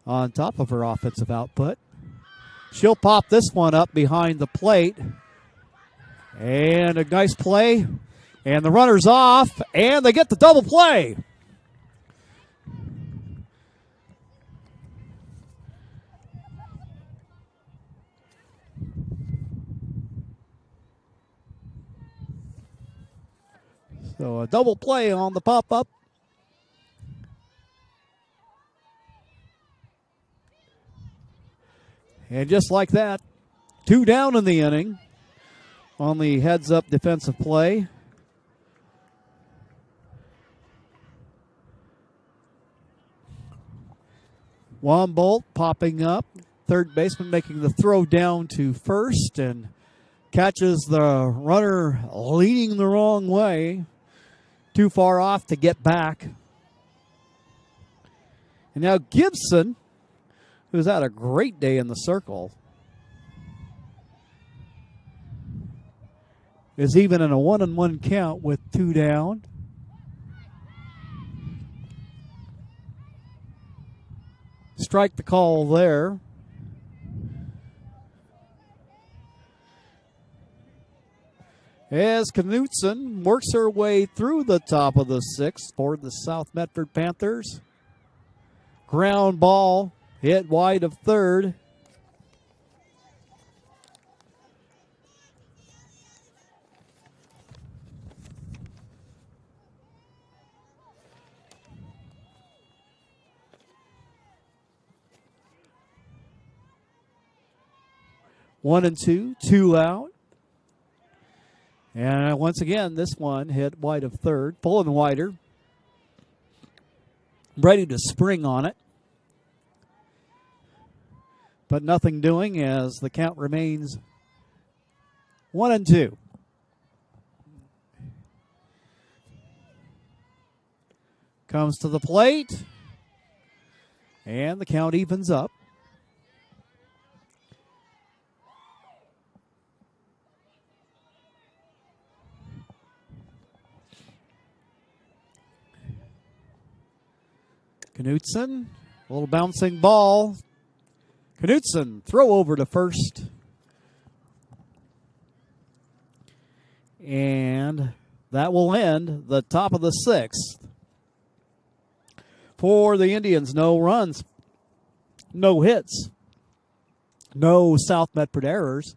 on top of her offensive output. She'll pop this one up behind the plate. And a nice play. And the runner's off, and they get the double play. So a double play on the pop-up. And just like that, 2 down in the inning on the heads-up defensive play. Wombolt popping up. Third baseman making the throw down to first and catches the runner leaning the wrong way. Too far off to get back. And now Gibson, who's had a great day in the circle, is even in a 1-1 count with 2 down. Strike the call there. As Knutson works her way through the top of the 6th for the South Medford Panthers. Ground ball hit wide of third. One and two, 2 out. And once again, this one hit wide of third, pulling wider. Ready to spring on it. But nothing doing as the count remains 1 and 2. Comes to the plate. And the count evens up. Knutson, a little bouncing ball. Knutson, throw over to first. And that will end the top of the 6th. For the Indians, no runs, no hits, no South Medford errors.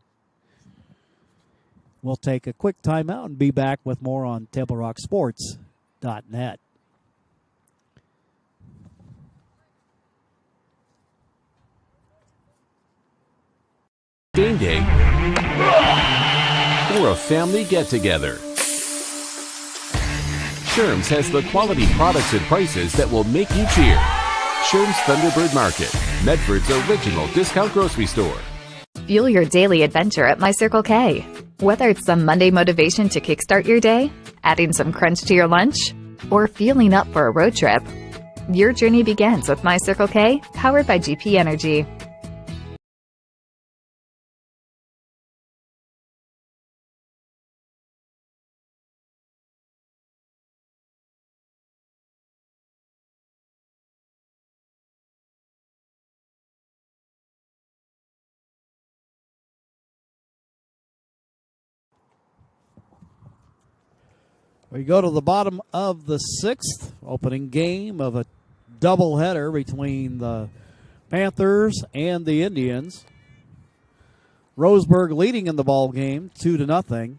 We'll take a quick timeout and be back with more on TableRockSports.net.
Game day or a family get-together. Sherm's has the quality products and prices that will make you cheer. Sherm's Thunderbird Market, Medford's original discount grocery store.
Fuel your daily adventure at My Circle K. Whether it's some Monday motivation to kickstart your day, adding some crunch to your lunch, or fueling up for a road trip, your journey begins with My Circle K, powered by GP Energy.
We go to the bottom of the 6th, opening game of a doubleheader between the Panthers and the Indians. Roseburg leading in the ball game 2-0.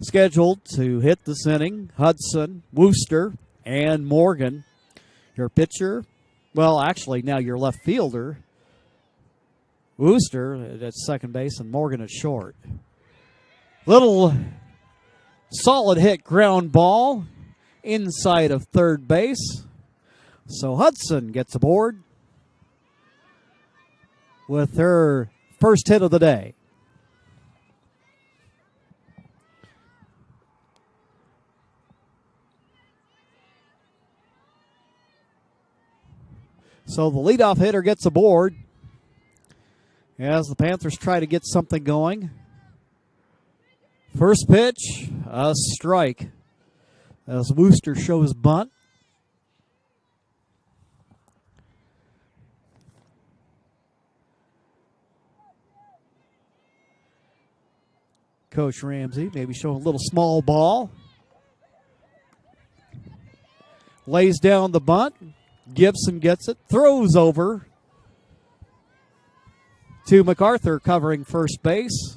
Scheduled to hit this inning, Hudson, Wooster, and Morgan. Your pitcher, well, actually now your left fielder, Wooster at second base and Morgan at short. Little solid hit ground ball inside of third base. So Hudson gets aboard with her first hit of the day. So the leadoff hitter gets aboard as the Panthers try to get something going. First pitch, a strike as Wooster shows bunt. Coach Ramsey maybe showing a little small ball. Lays down the bunt. Gibson gets it, throws over to MacArthur covering first base.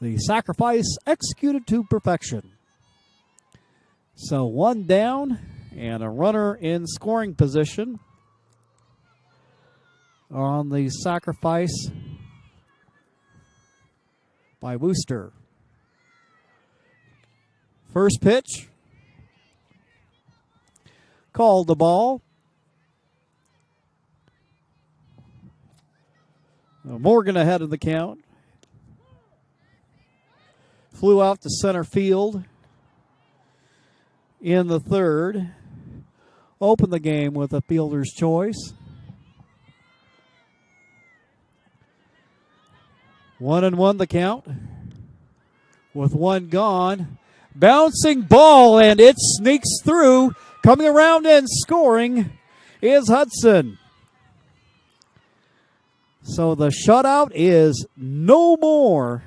The sacrifice executed to perfection. So 1 down and a runner in scoring position on the sacrifice by Wooster. First pitch. Called the ball. Morgan ahead of the count. Flew out to center field in the third. Opened the game with a fielder's choice. 1-1 the count. With one gone. Bouncing ball, and it sneaks through. Coming around and scoring is Hudson. So the shutout is no more.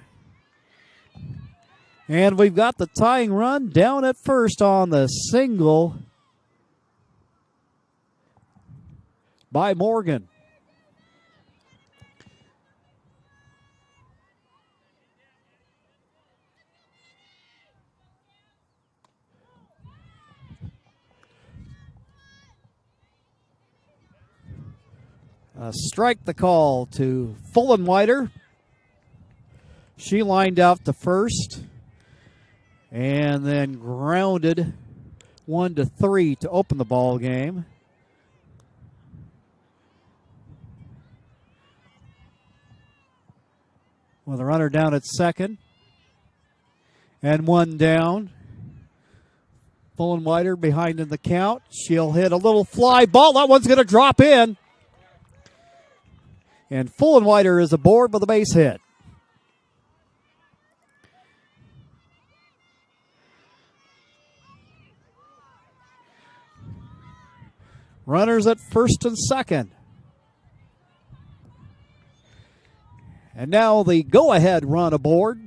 And we've got the tying run down at first on the single by Morgan. Strike the call to Fullenwider. She lined out to first and then grounded 1-3 to open the ball game. With a runner down at second and one down. Fullenwider behind in the count. She'll hit a little fly ball. That one's going to drop in. And Fullenwider is aboard with a base hit. Runners at first and second. And now the go-ahead run aboard.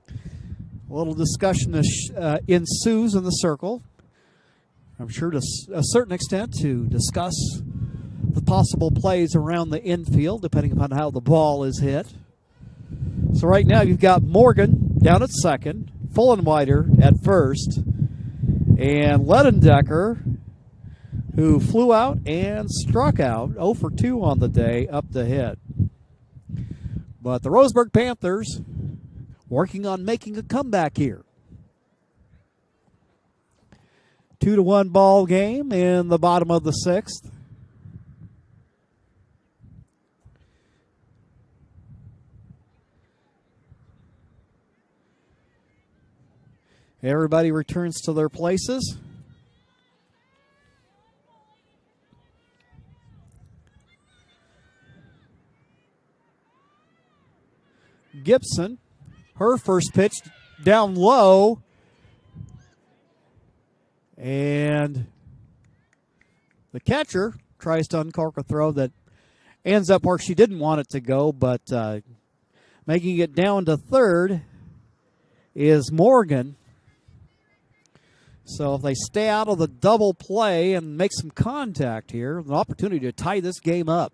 A little discussion ensues in the circle. I'm sure to a certain extent to discuss the possible plays around the infield, depending upon how the ball is hit. So right now you've got Morgan down at second, Fullenwider at first, and Ledendecker, who flew out and struck out 0 for 2 on the day, up to hit. But the Roseburg Panthers working on making a comeback here. 2-1 ball game in the bottom of the sixth. Everybody returns to their places. Gibson, her first pitch down low. And the catcher tries to uncork a throw that ends up where she didn't want it to go, but making it down to third is Morgan. So if they stay out of the double play and make some contact here, an opportunity to tie this game up.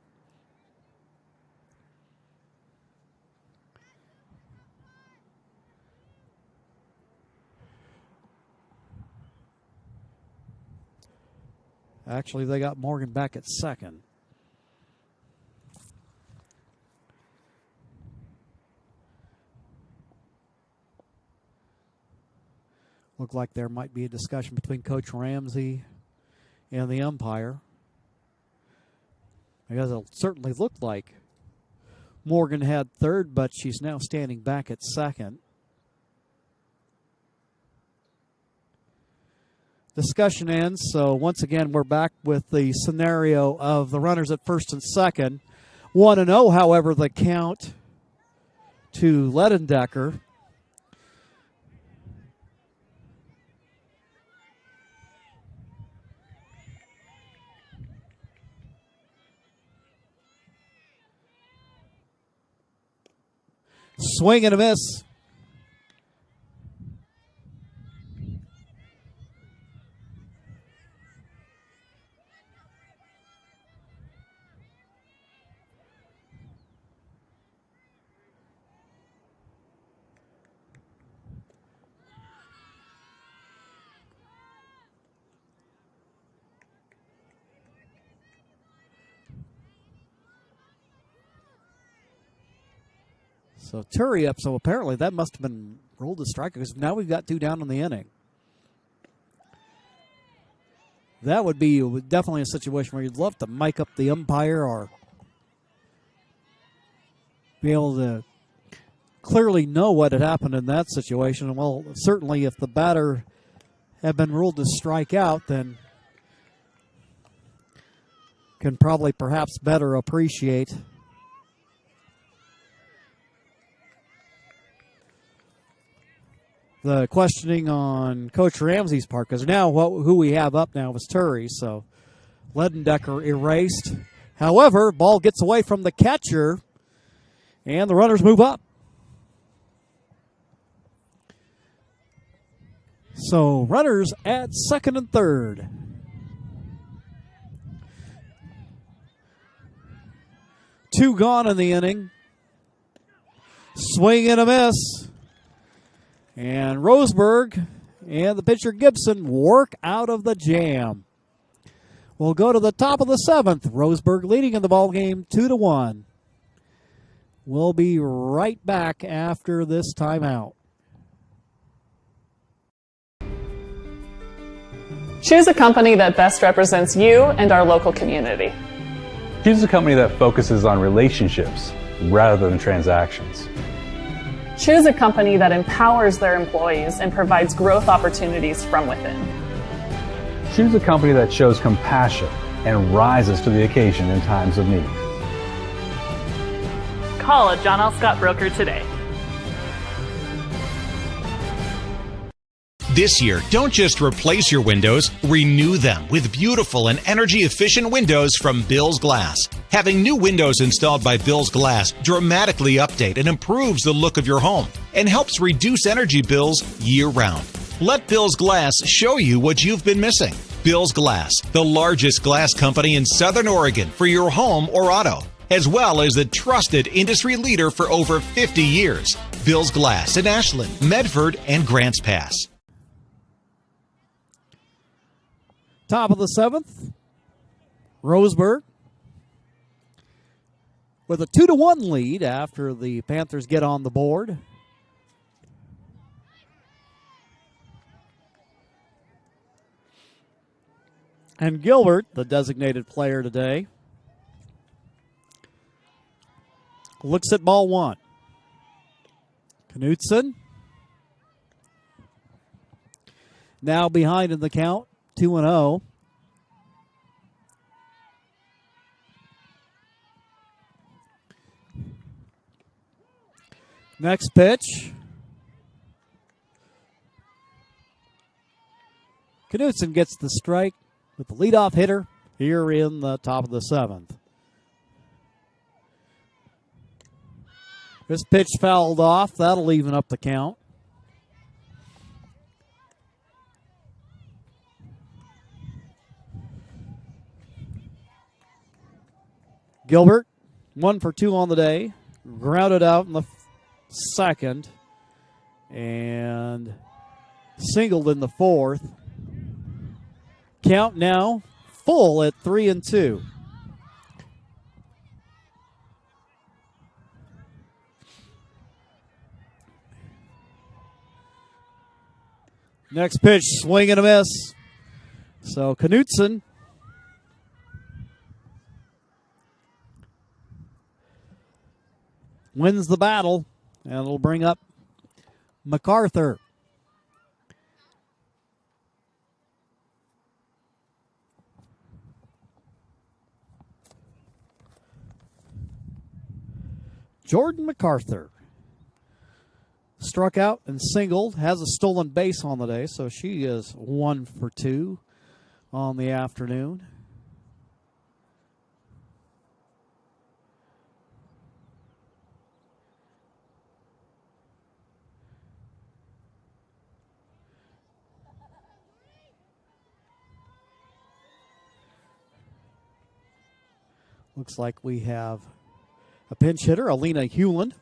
Actually, they got Morgan back at second. Looked like there might be a discussion between Coach Ramsey and the umpire. Because it certainly looked like Morgan had third, but she's now standing back at second. Discussion ends, so once again we're back with the scenario of the runners at first and second. 1-0, however, the count to Ledendecker. Swing and a miss. So Turi up. So apparently that must have been ruled a strike because now we've got 2 down in the inning. That would be definitely a situation where you'd love to mic up the umpire or be able to clearly know what had happened in that situation. Well, certainly if the batter had been ruled to strike out, then can probably perhaps better appreciate the questioning on Coach Ramsey's part, because now who we have up now is Turi, so Ledendecker erased. However, ball gets away from the catcher, and the runners move up. So runners at second and third. Two gone in the inning. Swing and a miss. And Roseburg and the pitcher Gibson work out of the jam. We'll go to the top of the 7th. Roseburg leading in the ballgame 2-1. We'll be right back after this timeout.
Choose a company that best represents you and our local community.
Choose a company that focuses on relationships rather than transactions.
Choose a company that empowers their employees and provides growth opportunities from within.
Choose a company that shows compassion and rises to the occasion in times of need.
Call a John L. Scott broker today.
This year, don't just replace your windows, renew them with beautiful and energy-efficient windows from Bill's Glass. Having new windows installed by Bill's Glass dramatically update and improves the look of your home and helps reduce energy bills year-round. Let Bill's Glass show you what you've been missing. Bill's Glass, the largest glass company in Southern Oregon for your home or auto, as well as the trusted industry leader for over 50 years. Bill's Glass in Ashland, Medford, and Grants Pass.
Top of the 7th, Roseburg with a 2-1 lead after the Panthers get on the board. And Gilbert, the designated player today, looks at ball 1. Knutson now behind in the count. 2-0. Next pitch. Knutson gets the strike with the leadoff hitter here in the top of the 7th. This pitch fouled off. That'll even up the count. Gilbert, 1 for 2 on the day. Grounded out in the 2nd. And singled in the 4th. Count now full at 3-2. Next pitch, swing and a miss. So Knutson wins the battle, and it'll bring up MacArthur. Jordan MacArthur struck out and singled, has a stolen base on the day, so she is 1 for 2 on the afternoon. Looks like we have a pinch hitter, Alina Hewland.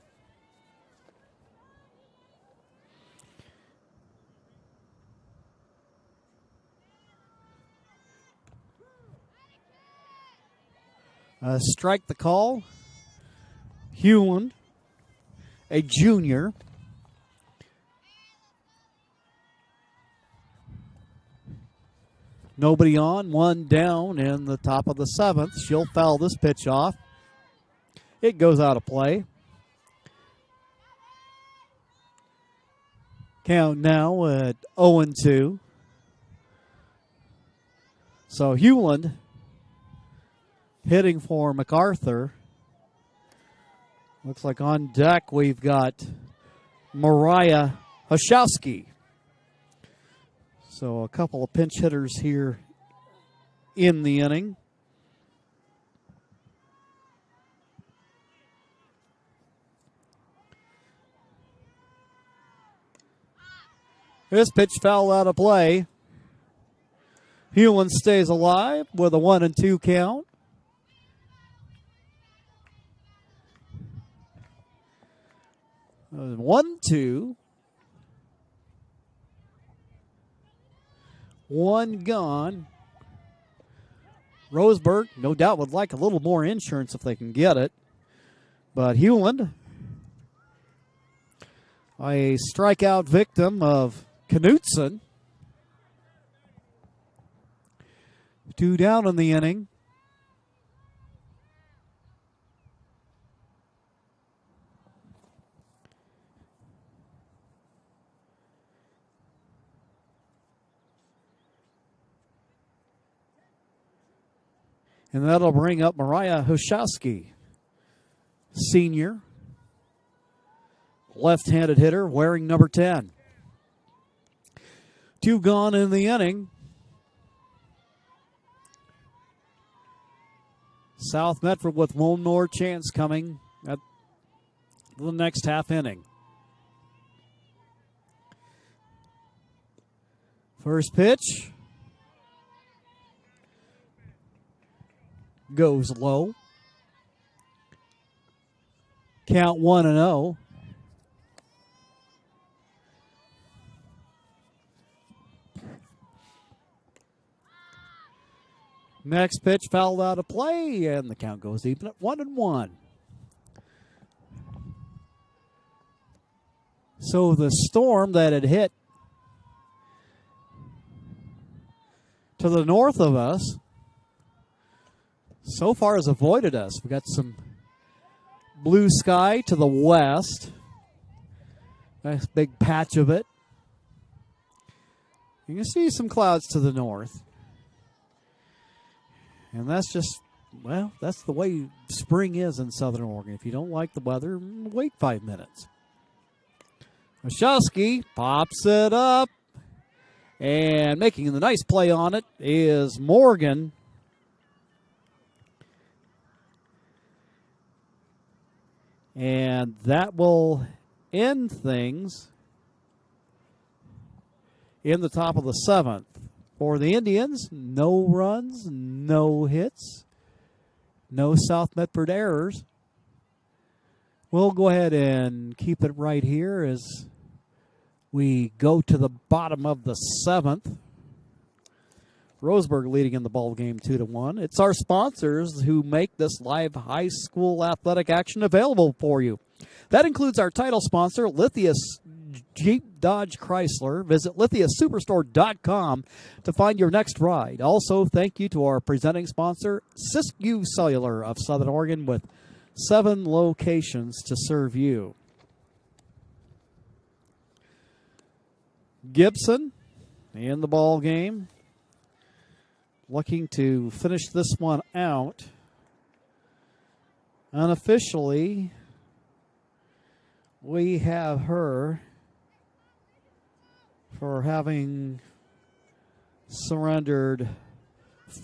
Strike the call. Hewland a junior. Nobody on, one down in the top of the 7th. She'll foul this pitch off. It goes out of play. Count now at 0-2. So Hewland hitting for MacArthur. Looks like on deck we've got Mariah Hoshowski. So a couple of pinch hitters here in the inning. This pitch foul out of play. Hewland stays alive with a 1-2 count. One, two. One gone. Roseburg, no doubt, would like a little more insurance if they can get it. But Hewland, a strikeout victim of Knutson. 2 down in the inning. And that'll bring up Mariah Hoshowski, senior, left-handed hitter, wearing number 10. 2 gone in the inning. South Medford with one more chance coming at the next half inning. First pitch goes low. Count 1-0. Next pitch fouled out of play, and the count goes even at 1-1. So the storm that had hit to the north of us so far has avoided us. We've got some blue sky to the west. Nice big patch of it. You can see some clouds to the north. And that's just, well, that's the way spring is in Southern Oregon. If you don't like the weather, wait 5 minutes. Hoshowski pops it up. And making the nice play on it is Morgan. And that will end things in the top of the 7th. For the Indians, no runs, no hits, no South Medford errors. We'll go ahead and keep it right here as we go to the bottom of the 7th. Roseburg leading in the ball game 2-1. It's our sponsors who make this live high school athletic action available for you. That includes our title sponsor, Lithius Jeep Dodge Chrysler. Visit lithiussuperstore.com to find your next ride. Also, thank you to our presenting sponsor, Siskiyou Cellular of Southern Oregon, with 7 locations to serve you. Gibson in the ball game, looking to finish this one out. Unofficially, we have her for having surrendered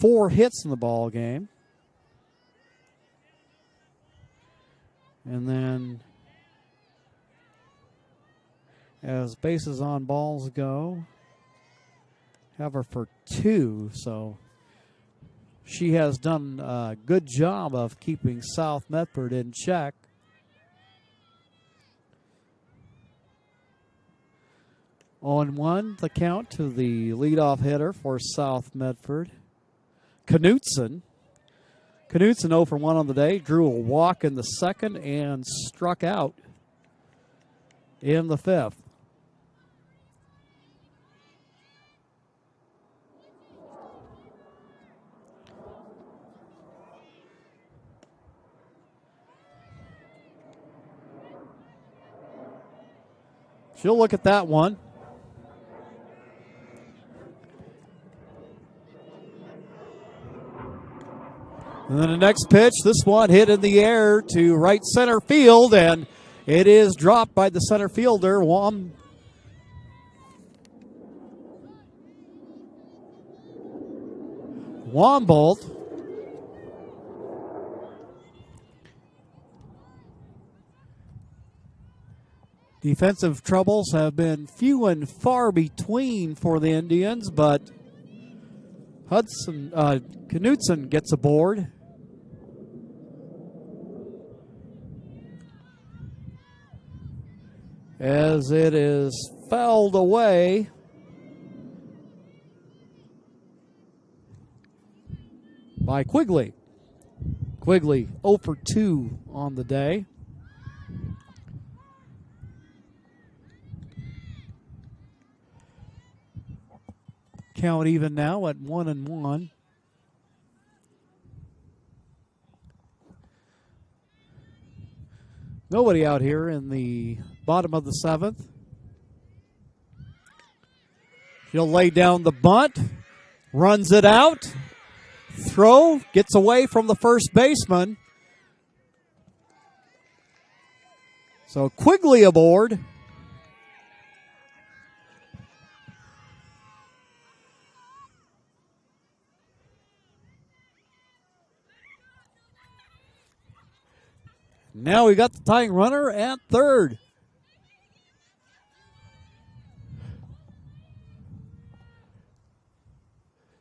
4 hits in the ball game. And then as bases on balls go, have her for 2. So she has done a good job of keeping South Medford in check. On 1, the count to the leadoff hitter for South Medford, Knutson. Knutson 0 for 1 on the day, drew a walk in the 2nd and struck out in the 5th. She'll look at that one. And then the next pitch, this one hit in the air to right center field, and it is dropped by the center fielder, Wombolt. Defensive troubles have been few and far between for the Indians, but Knutson gets aboard. As it is fouled away. By Quigley. Quigley 0 for 2 on the day. Count even now at 1-1. Nobody out here in the bottom of the 7th. He'll lay down the bunt, runs it out, throw, gets away from the first baseman. So Quigley aboard. Now we got the tying runner at third.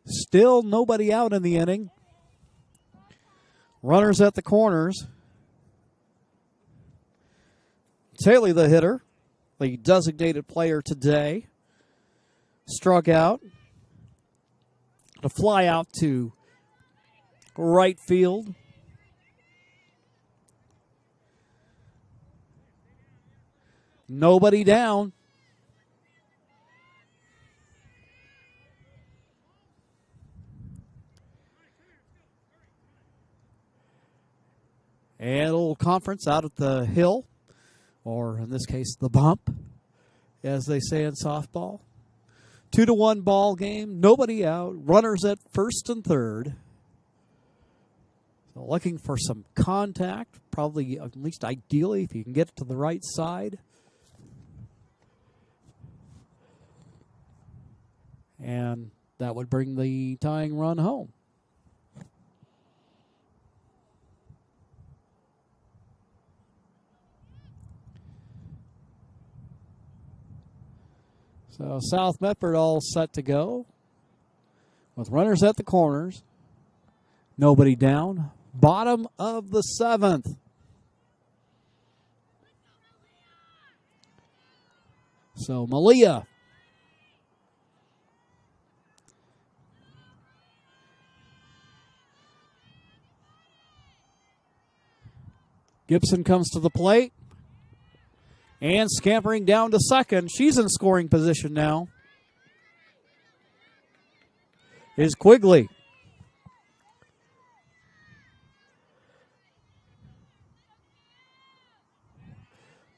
Still nobody out in the inning. Runners at the corners. Taylor, the hitter, the designated player today, struck out. A fly out to right field. Nobody down. And a little conference out at the hill, or in this case, the bump, as they say in softball. 2-1 ball game, nobody out, runners at first and third. So looking for some contact, probably at least ideally if you can get it to the right side. And that would bring the tying run home. So South Medford all set to go with runners at the corners. Nobody down. Bottom of the 7th. So Malia Gibson comes to the plate. And scampering down to second. She's in scoring position now. Is Quigley.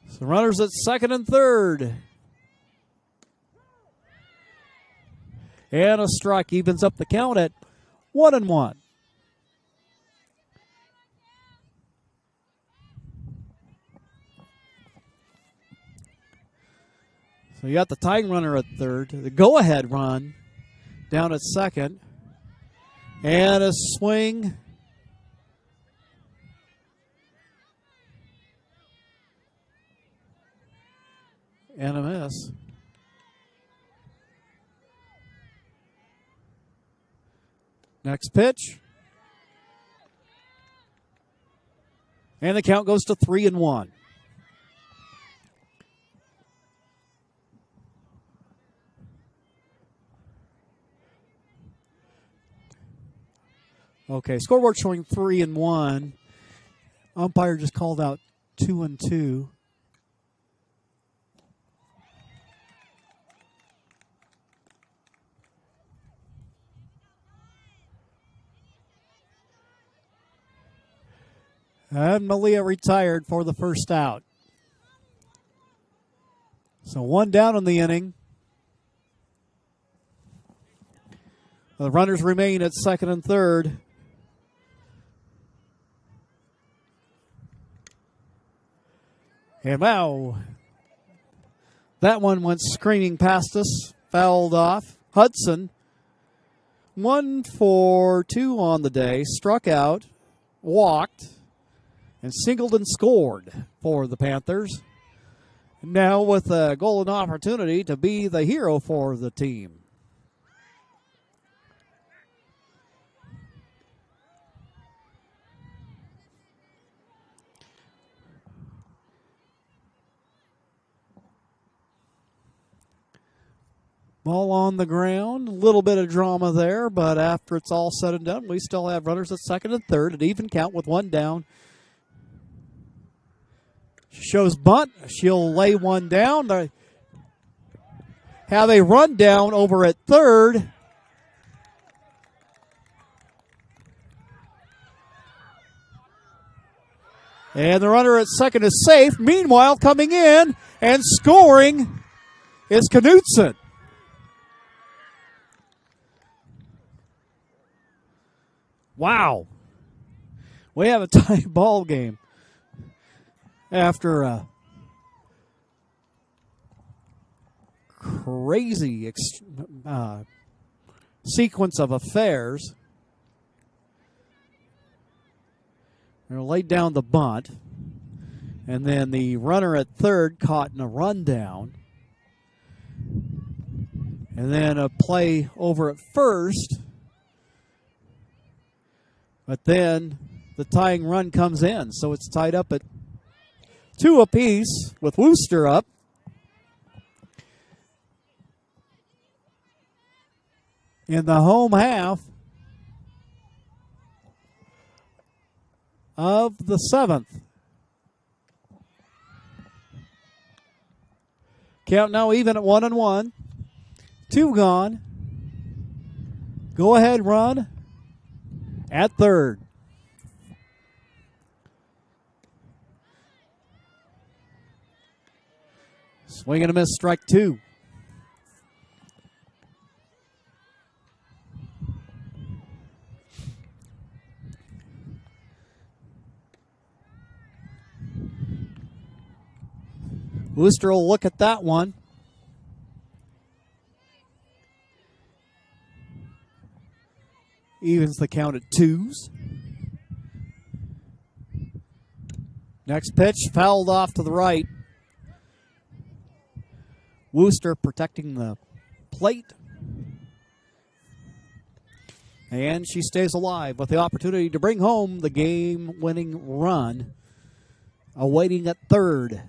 So runners at second and third. And a strike evens up the count at 1-1. So you got the tying runner at third, the go-ahead run down at second, and a swing. And a miss. Next pitch. And the count goes to 3-1. Okay, scoreboard showing 3-1. Umpire just called out 2-2. And Malia retired for the first out. So one down in the inning. The runners remain at second and third. And now, that one went screaming past us, fouled off. Hudson, 1 for 2 on the day, struck out, walked, and singled and scored for the Panthers. Now with a golden opportunity to be the hero for the team. Ball on the ground, a little bit of drama there, but after it's all said and done, we still have runners at second and third, an even count with one down. Shows bunt. She'll lay one down. They have a run down over at third. And the runner at second is safe. Meanwhile, coming in and scoring is Knutson. Wow. We have a tie ball game after a crazy sequence of affairs. They're laid down the bunt, and then the runner at third caught in a rundown, and then a play over at first. But then the tying run comes in, so it's tied up at 2 apiece with Wooster up. In the home half of the 7th. Count now even at 1-1. 2 gone. Go ahead run at third. Swing and a miss, strike 2. Wooster will look at that one. Evens the count at 2s. Next pitch, fouled off to the right. Wooster protecting the plate. And she stays alive with the opportunity to bring home the game-winning run. Awaiting at third.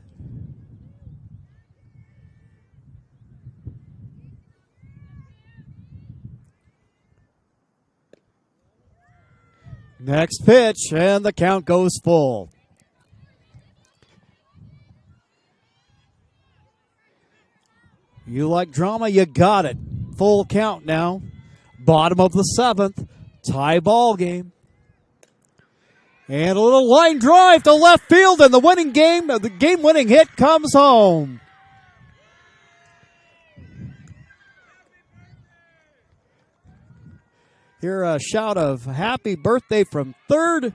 Next pitch, and the count goes full. You like drama, you got it. Full count now. Bottom of the 7th, tie ball game. And a little line drive to left field, and the game-winning hit comes home. Hear a shout of happy birthday from third.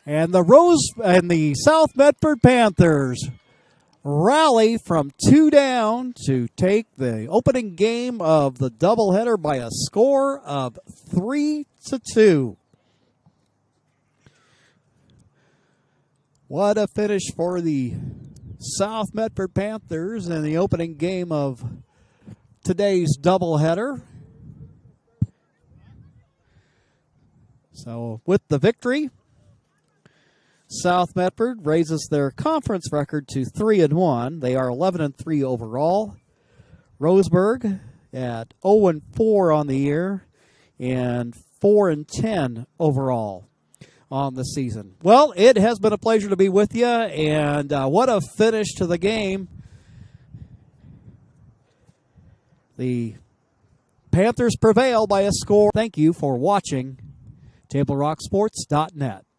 And the South Medford Panthers rally from 2 down to take the opening game of the doubleheader by a score of 3-2. What a finish for the South Medford Panthers in the opening game of today's doubleheader. So with the victory, South Medford raises their conference record to 3-1. They are 11-3 overall. Roseburg at 0-4 on the year and 4-10 overall on the season. Well, it has been a pleasure to be with you, and what a finish to the game. The Panthers prevail by a score. Thank you for watching TableRockSports.net.